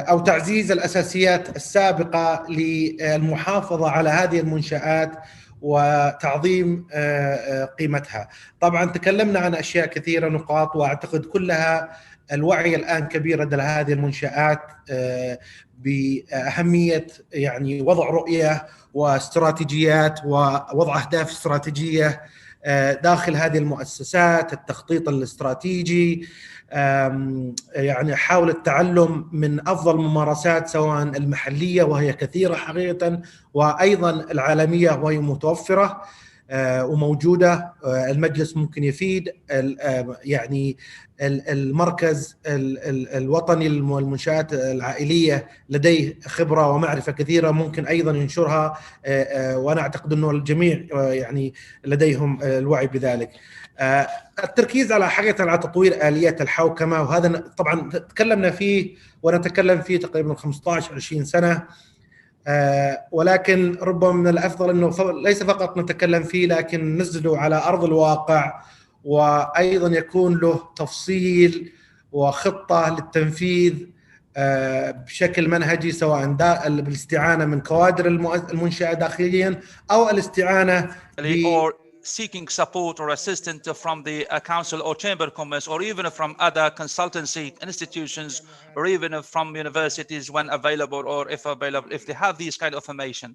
أو تعزيز الأساسيات السابقة للمحافظة على هذه المنشآت وتعظيم قيمتها. طبعا تكلمنا عن أشياء كثيرة نقاط، وأعتقد كلها الوعي الآن كبير لدى هذه المنشآت بأهمية يعني وضع رؤية واستراتيجيات ووضع أهداف استراتيجية داخل هذه المؤسسات، التخطيط الاستراتيجي، يعني حاول التعلم من أفضل ممارسات سواء المحلية وهي كثيرة حقيقة وأيضا العالمية وهي متوفرة وموجودة. المجلس ممكن يفيد يعني المركز الوطني للمنشآت العائلية لديه خبرة ومعرفة كثيرة ممكن أيضا ينشرها، وأنا أعتقد أنه الجميع يعني لديهم الوعي بذلك. التركيز على حقيقة على تطوير آليات الحوكمة، وهذا طبعا تكلمنا فيه ونتكلم فيه تقريبا 15-20 سنة، ولكن ربما من الأفضل أنه ليس فقط نتكلم فيه لكن ننزله على أرض الواقع، وأيضا يكون له تفصيل وخطة للتنفيذ بشكل منهجي سواء بالاستعانة من كوادر المنشأة داخليا أو الاستعانة seeking support or assistance from the council or chamber of commerce, or even from other consultancy institutions, or even from universities when available, or if available, if they have these kind of information.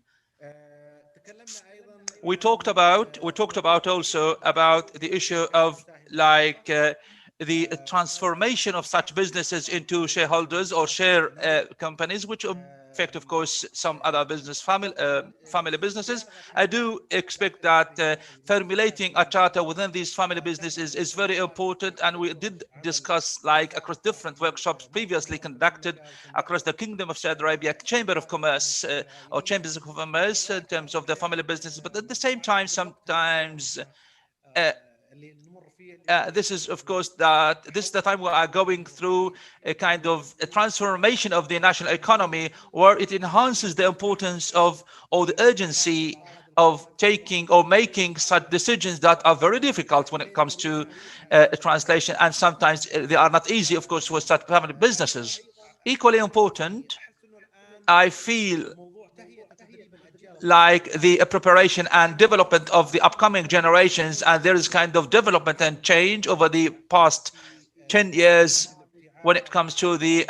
We talked about also about the issue of like the transformation of such businesses into shareholders or share companies, which affect, of course, some other business family businesses. I do expect that formulating a charter within these family businesses is very important, and we did discuss like across different workshops previously conducted across the Kingdom of Saudi Arabia, Chamber of Commerce or Chambers of Commerce in terms of the family businesses. But at the same time, sometimes this is, of course, that this is the time we are going through a kind of a transformation of the national economy, where it enhances the importance of or the urgency of taking or making such decisions that are very difficult when it comes to translation, and sometimes they are not easy, of course, for such family businesses. Equally important, I feel like the preparation and development of the upcoming generations, and there is kind of development and change over the past 10 years when it comes to the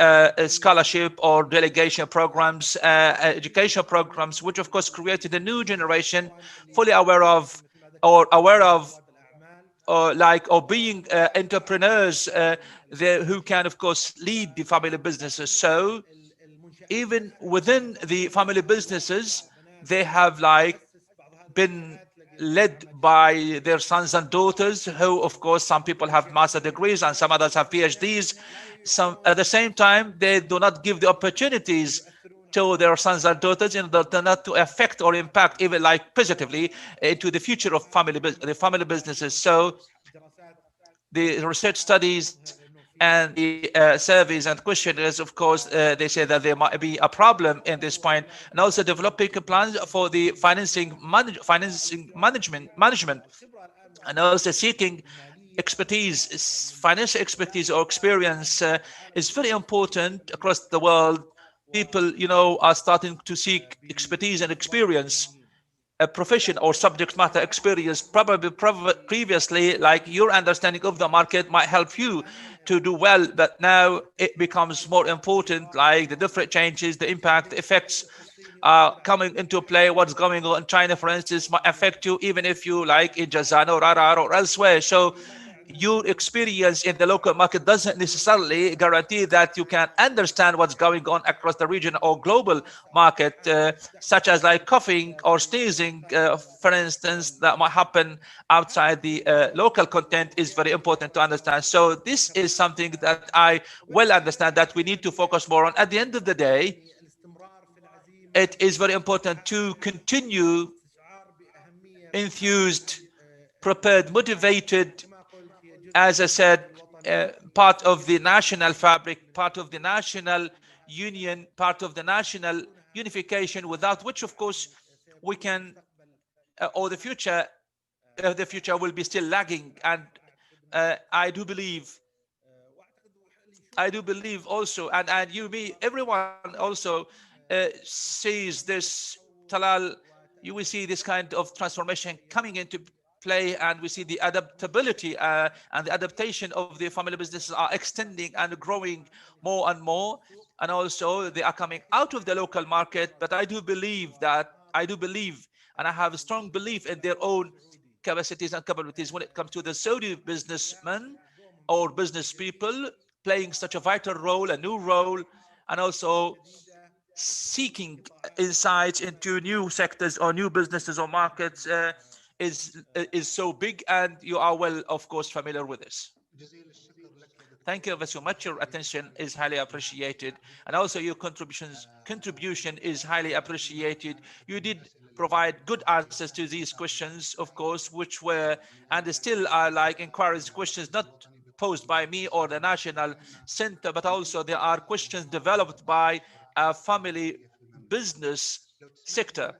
scholarship or delegation programs, educational programs, which of course created a new generation fully aware of being entrepreneurs who can of course lead the family businesses. So even within the family businesses, they have like been led by their sons and daughters, who of course some people have master degrees and some others have PhDs. Some at the same time they do not give the opportunities to their sons and daughters in order not to affect or impact even like positively into the future of the family businesses. So the research studies and the surveys and questionnaires, of course, they say that there might be a problem in this point, and also developing plans for the financing management, and also seeking expertise, financial expertise or experience is very important across the world. People, are starting to seek expertise and experience. a profession or subject matter experience probably previously, like your understanding of the market might help you to do well, but now it becomes more important, like the different changes, the impact, the effects coming into play. What's going on in China, for instance, might affect you even if you like in Jazan or Arar or elsewhere. So your experience in the local market doesn't necessarily guarantee that you can understand what's going on across the region or global market, such as like coughing or sneezing, for instance, that might happen outside the local content is very important to understand. So this is something that I well understand that we need to focus more on. At the end of the day, it is very important to continue enthused, prepared, motivated, as I said, part of the national fabric, part of the national union, part of the national unification, without which, of course, we can, or the future will be still lagging. And I do believe also, and you, me, everyone also sees this, Talal, you will see this kind of transformation coming into play, and we see the adaptability and the adaptation of the family businesses are extending and growing more and more, and also they are coming out of the local market. But I do believe, and I have a strong belief in their own capacities and capabilities when it comes to the Saudi businessmen or business people playing such a vital role, a new role, and also seeking insights into new sectors or new businesses or markets is so big, and you are well, of course, familiar with this. Thank you very much. Your attention is highly appreciated, and also your contribution is highly appreciated. You did provide good answers to these questions, of course, which were and still are like inquiries, questions not posed by me or the National Center, but also there are questions developed by a family business sector.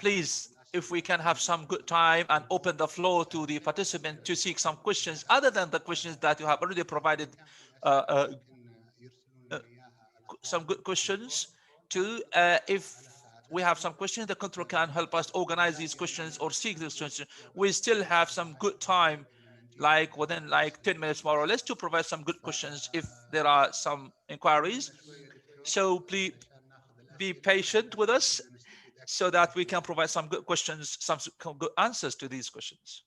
Please, if we can have some good time and open the floor to the participant to seek some questions other than the questions that you have already provided, some good questions too. If we have some questions, the control can help us organize these questions or seek these questions. We still have some good time, like within like 10 minutes more or less, to provide some good questions if there are some inquiries. So please be patient with us so that we can provide some good questions, some good answers to these questions.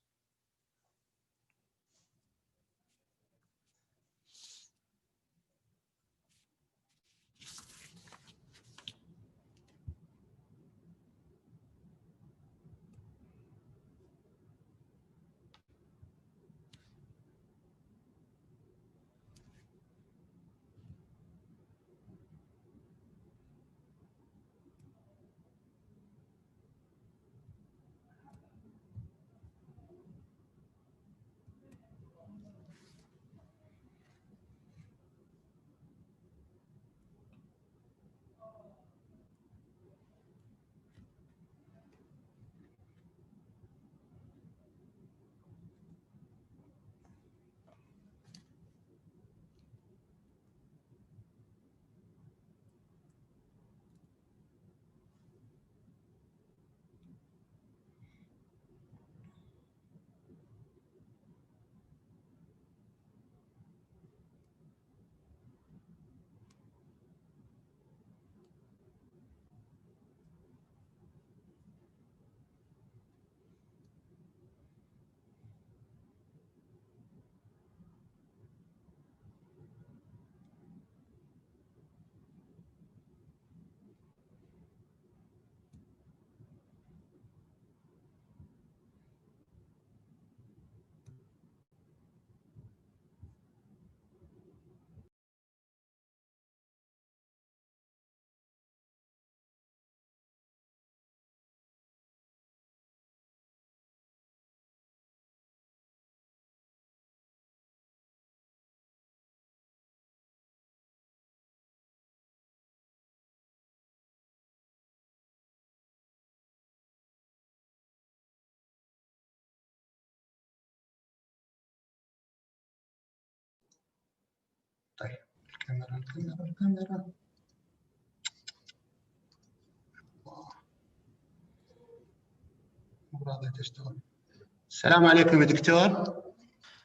السلام عليكم يا دكتور.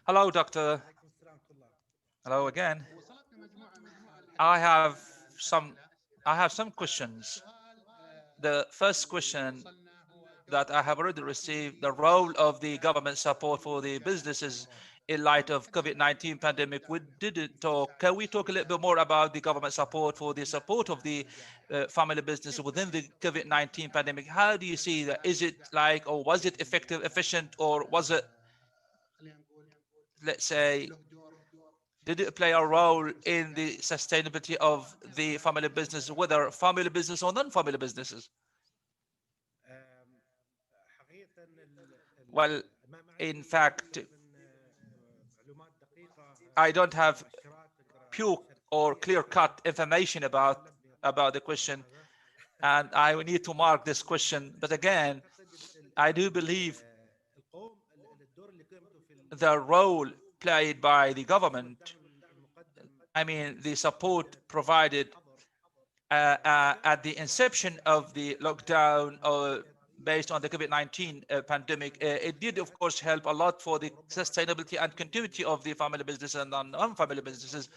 Hello, Doctor. Hello again. I have some questions. The first question that I have already received, the role of the government support for the businesses in light of COVID-19 pandemic. We didn't talk. Can we talk a little bit more about the government support for the support of the family business within the COVID-19 pandemic? How do you see that? Is it like, or was it effective, efficient, or was it, let's say, did it play a role in the sustainability of the family business, whether family business or non-family businesses? Well, in fact, I don't have pure or clear-cut information about the question, and I will need to mark this question. But again, I do believe the role played by the government, I mean, the support provided at the inception of the lockdown or based on the COVID-19 pandemic, it did, of course, help a lot for the sustainability and continuity of the family business and non-family businesses.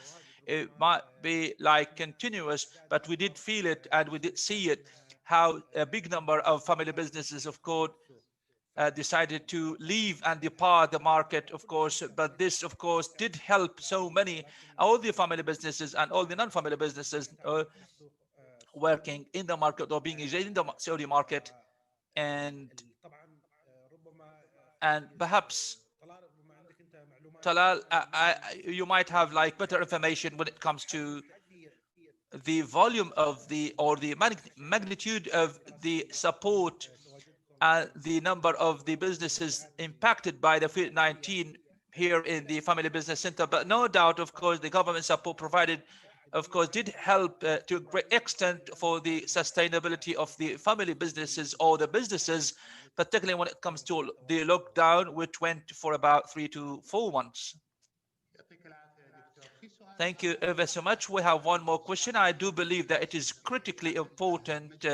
It might be like continuous, but we did feel it and we did see it, how a big number of family businesses, of course, decided to leave and depart the market, of course. But this, of course, did help so many, all the family businesses and all the non-family businesses working in the market or being engaged in the Saudi market. And perhaps Talal, you might have like better information when it comes to the volume of the or the magnitude of the support and the number of the businesses impacted by the COVID-19 here in the Family Business Center. But no doubt, of course, the government support provided, of course, did help to a great extent for the sustainability of the family businesses or the businesses, particularly when it comes to the lockdown, which went for about 3 to 4 months. Thank you ever so much. We have one more question. I do believe that it is critically important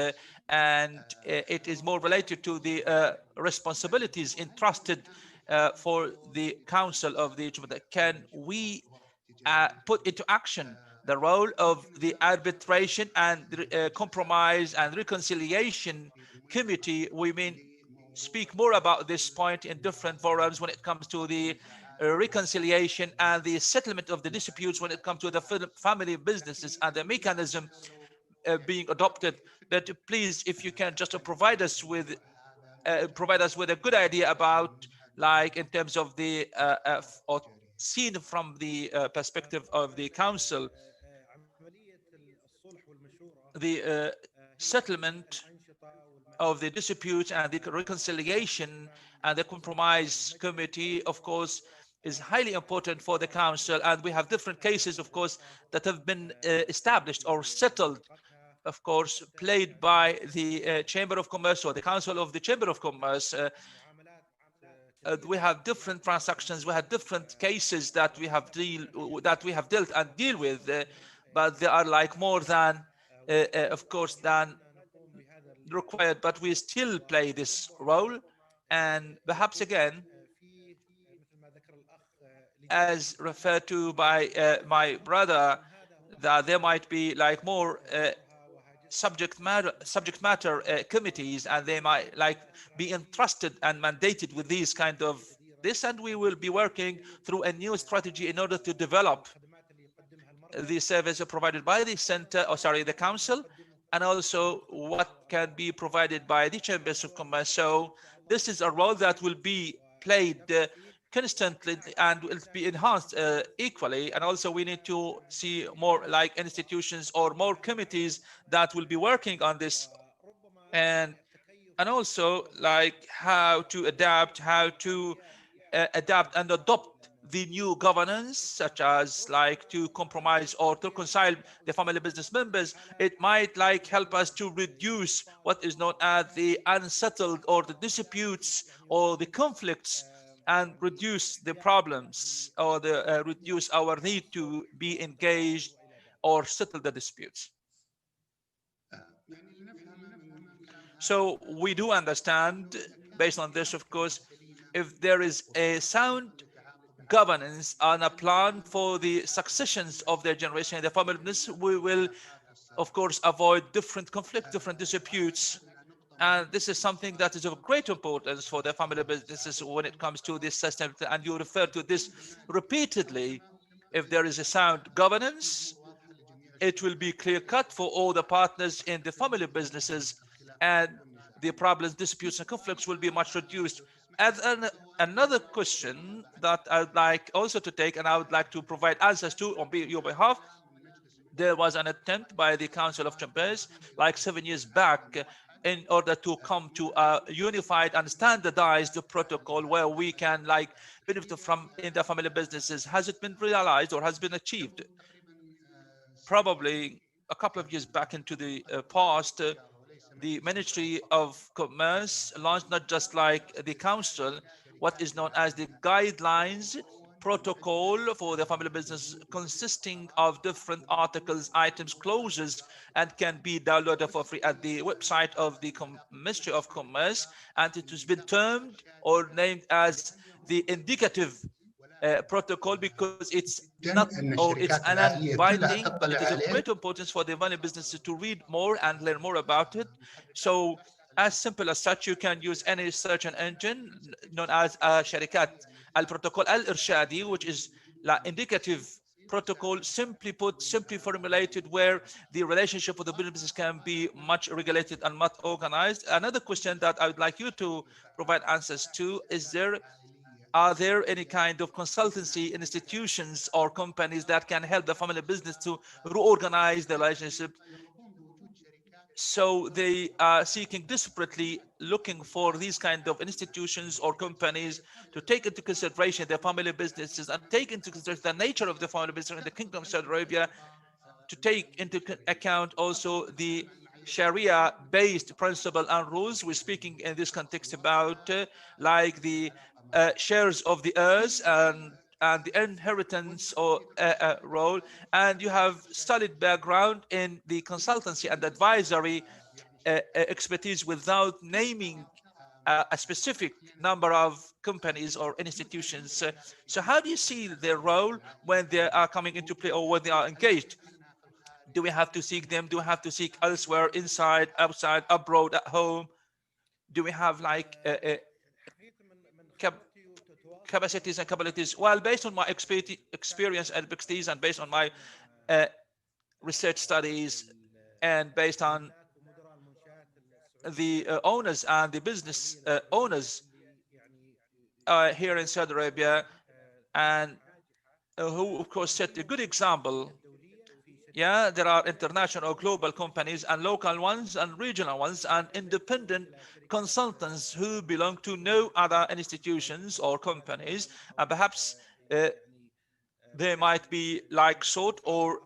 and it is more related to the responsibilities entrusted for the Council of the Can we put into action the role of the arbitration and compromise and reconciliation committee? We mean speak more about this point in different forums when it comes to the reconciliation and the settlement of the disputes when it comes to the family businesses and the mechanism being adopted. But please, if you can just provide us with a good idea about, like, in terms of the or seen from the perspective of the council, the settlement of the dispute and the reconciliation and the compromise committee, of course, is highly important for the council. And we have different cases, of course, that have been established or settled, of course, played by the Chamber of Commerce or the Council of the Chamber of Commerce. We have different transactions, we have different cases that we have dealt and deal with, but they are like more than, of course, than required, but we still play this role. And perhaps again, as referred to by my brother, that there might be like more subject matter committees, and they might like be entrusted and mandated with these kind of this, and we will be working through a new strategy in order to develop the service provided by the center, or sorry, the council, and also what can be provided by the chambers of commerce. So this is a role that will be played constantly and will be enhanced equally. And also we need to see more like institutions or more committees that will be working on this, and also like how to adapt and adopt the new governance, such as like to compromise or to reconcile the family business members. It might like help us to reduce what is known as the unsettled or the disputes or the conflicts, and reduce the problems or the reduce our need to be engaged or settle the disputes. So we do understand based on this, of course, if there is a sound governance and a plan for the successions of their generation in the family business, we will, of course, avoid different conflict, different disputes. And this is something that is of great importance for the family businesses when it comes to this system. And you refer to this repeatedly. If there is a sound governance, it will be clear cut for all the partners in the family businesses, and the problems, disputes, and conflicts will be much reduced. And another question that I would like also to take, and I would like to provide answers to on your behalf, there was an attempt by the Council of Chambers like 7 years back in order to come to a unified and standardized protocol where we can like benefit from in the family businesses. Has it been realized or has been achieved? Probably a couple of years back into the past, the Ministry of Commerce launched not just like the Council, what is known as the guidelines protocol for the family business, consisting of different articles, items, clauses, and can be downloaded for free at the website of the Ministry of Commerce. And it has been termed or named as the indicative protocol because it's not, or it's non-binding. It is of great importance for the family businesses to read more and learn more about it. So as simple as such, you can use any search engine known as شركات البروتوكول الإرشادي, which is indicative protocol, simply put, simply formulated, where the relationship with the businesses can be much regulated and much organized. Another question that I would like you to provide answers to is are there any kind of consultancy institutions or companies that can help the family business to reorganize the relationship? So they are seeking desperately, looking for these kind of institutions or companies to take into consideration their family businesses and take into consideration the nature of the family business in the Kingdom of Saudi Arabia, to take into account also the Sharia-based principle and rules. We're speaking in this context about like the shares of the heirs and the inheritance or role, and you have solid background in the consultancy and advisory expertise without naming a specific number of companies or institutions. So how do you see their role when they are coming into play or when they are engaged? Do we have to seek them? Do we have to seek elsewhere, inside, outside, abroad, at home? Do we have like capacities and capabilities? Well, based on my experience and expertise, and based on my research studies, and based on the owners and the business owners here in Saudi Arabia, and who of course set a good example. Yeah, there are international or global companies and local ones and regional ones and independent consultants who belong to no other institutions or companies, and perhaps they might be like short, or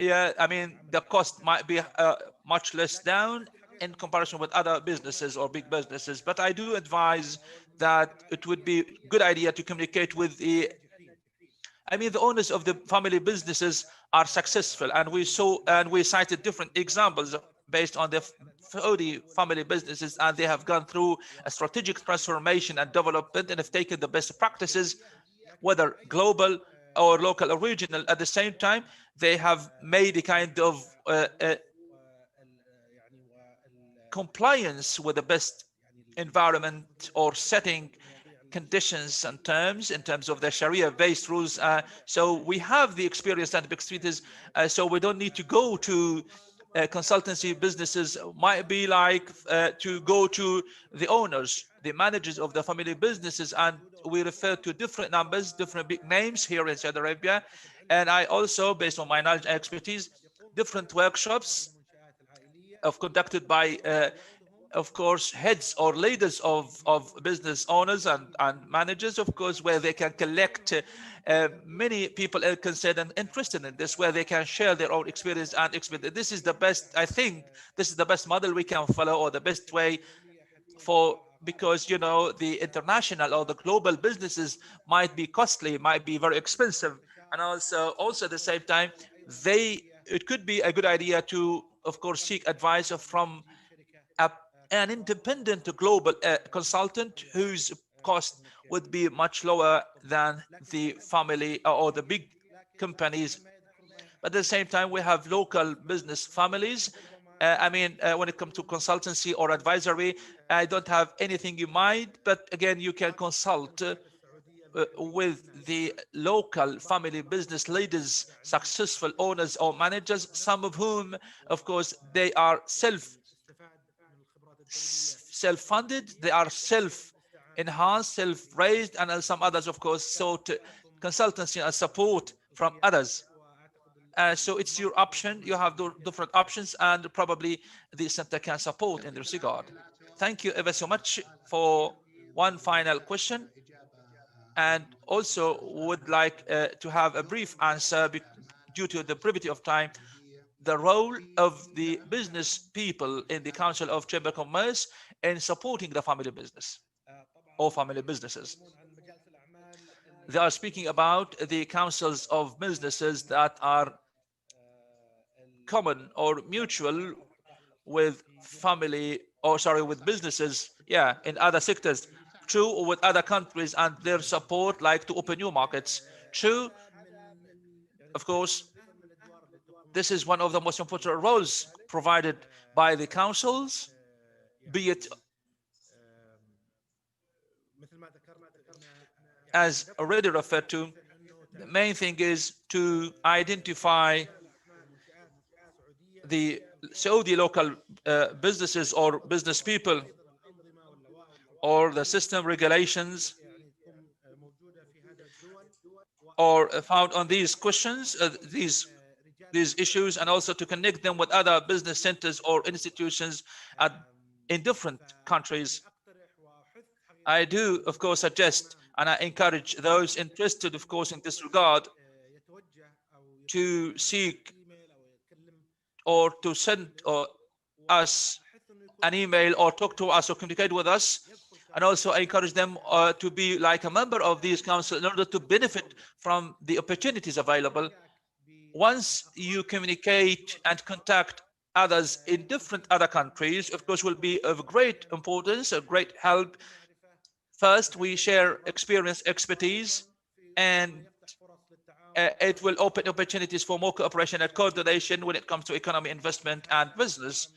yeah, I mean the cost might be much less down in comparison with other businesses or big businesses. But I do advise that it would be a good idea to communicate with the owners of the family businesses are successful, and we cited different examples based on the Saudi family businesses, and they have gone through a strategic transformation and development and have taken the best practices, whether global or local or regional. At the same time, they have made a kind of compliance with the best environment or setting conditions and terms in terms of the Sharia-based rules. So we have the experience and expertise, so we don't need to go to consultancy businesses. Might be like to go to the owners, the managers of the family businesses, and we refer to different numbers, different big names here in Saudi Arabia. And I also, based on my knowledge and expertise, different workshops conducted by of course, heads or leaders of business owners and managers, of course, where they can collect many people concerned and interested in this, where they can share their own experience and experience. This is the best, I think, this is the best model we can follow, or the best way for, because, you know, the international or the global businesses might be costly, might be very expensive. And also at the same time, it could be a good idea to, of course, seek advice from an independent global consultant whose cost would be much lower than the family or the big companies. But at the same time, we have local business families. When it comes to consultancy or advisory, I don't have anything in mind, but again, you can consult with the local family business leaders, successful owners or managers, some of whom, of course, they are self-funded, they are self-enhanced, self-raised, and some others, of course, sought consultancy and support from others. So it's your option. You have different options, and probably the center can support in this regard. Thank you ever so much. For one final question, and also would like to have a brief answer due to the brevity of time, the role of the business people in the Council of Chamber of Commerce in supporting the family business or family businesses. They are speaking about the councils of businesses that are common or mutual with with businesses, in other sectors. True, or with other countries and their support, like to open new markets. True, of course, this is one of the most important roles provided by the councils, be it as already referred to. The main thing is to identify the Saudi local businesses or business people, or the system regulations or found on these questions, these issues, and also to connect them with other business centers or institutions in different countries. I do, of course, suggest and I encourage those interested, of course, in this regard, to seek or to send us an email or talk to us or communicate with us. And also I encourage them to be like a member of these councils in order to benefit from the opportunities available. Once you communicate and contact others in different other countries, of course, will be of great importance, a great help. First, we share experience, expertise, and it will open opportunities for more cooperation and coordination when it comes to economy, investment, and business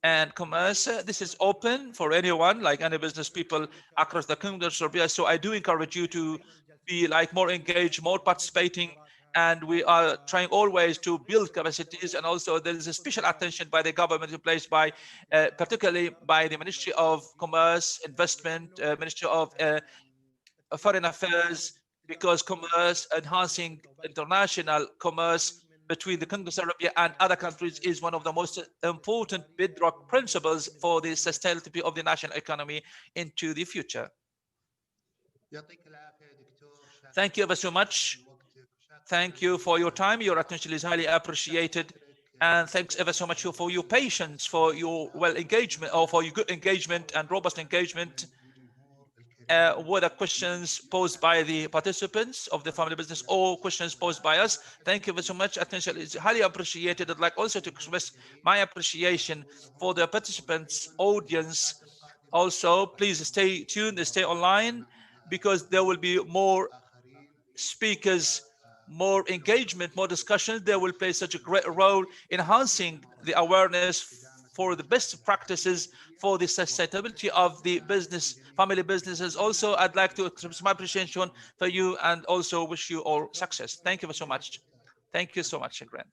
and commerce. This is open for anyone, like any business people across the kingdom of Serbia. So I do encourage you to be like more engaged, more participating, and we are trying always to build capacities. And also there is a special attention by the government placed by particularly by the Ministry of Commerce, Investment, Ministry of Foreign Affairs, because commerce, enhancing international commerce between the Kingdom of Saudi Arabia and other countries is one of the most important bedrock principles for the sustainability of the national economy into the future. Thank you ever so much. Thank you for your time. Your attention is highly appreciated. And thanks ever so much for your patience, for your engagement, or for your good engagement and robust engagement. Whether questions posed by the participants of the family business or questions posed by us. Thank you very so much. Attention is highly appreciated. I'd like also to express my appreciation for the participants, audience. Also, please stay tuned, stay online, because there will be more speakers, more engagement, more discussions. They will play such a great role in enhancing the awareness for the best practices for the sustainability of the business, family businesses. Also, I'd like to express my appreciation for you and also wish you all success. Thank you so much. Thank you so much, Shukran.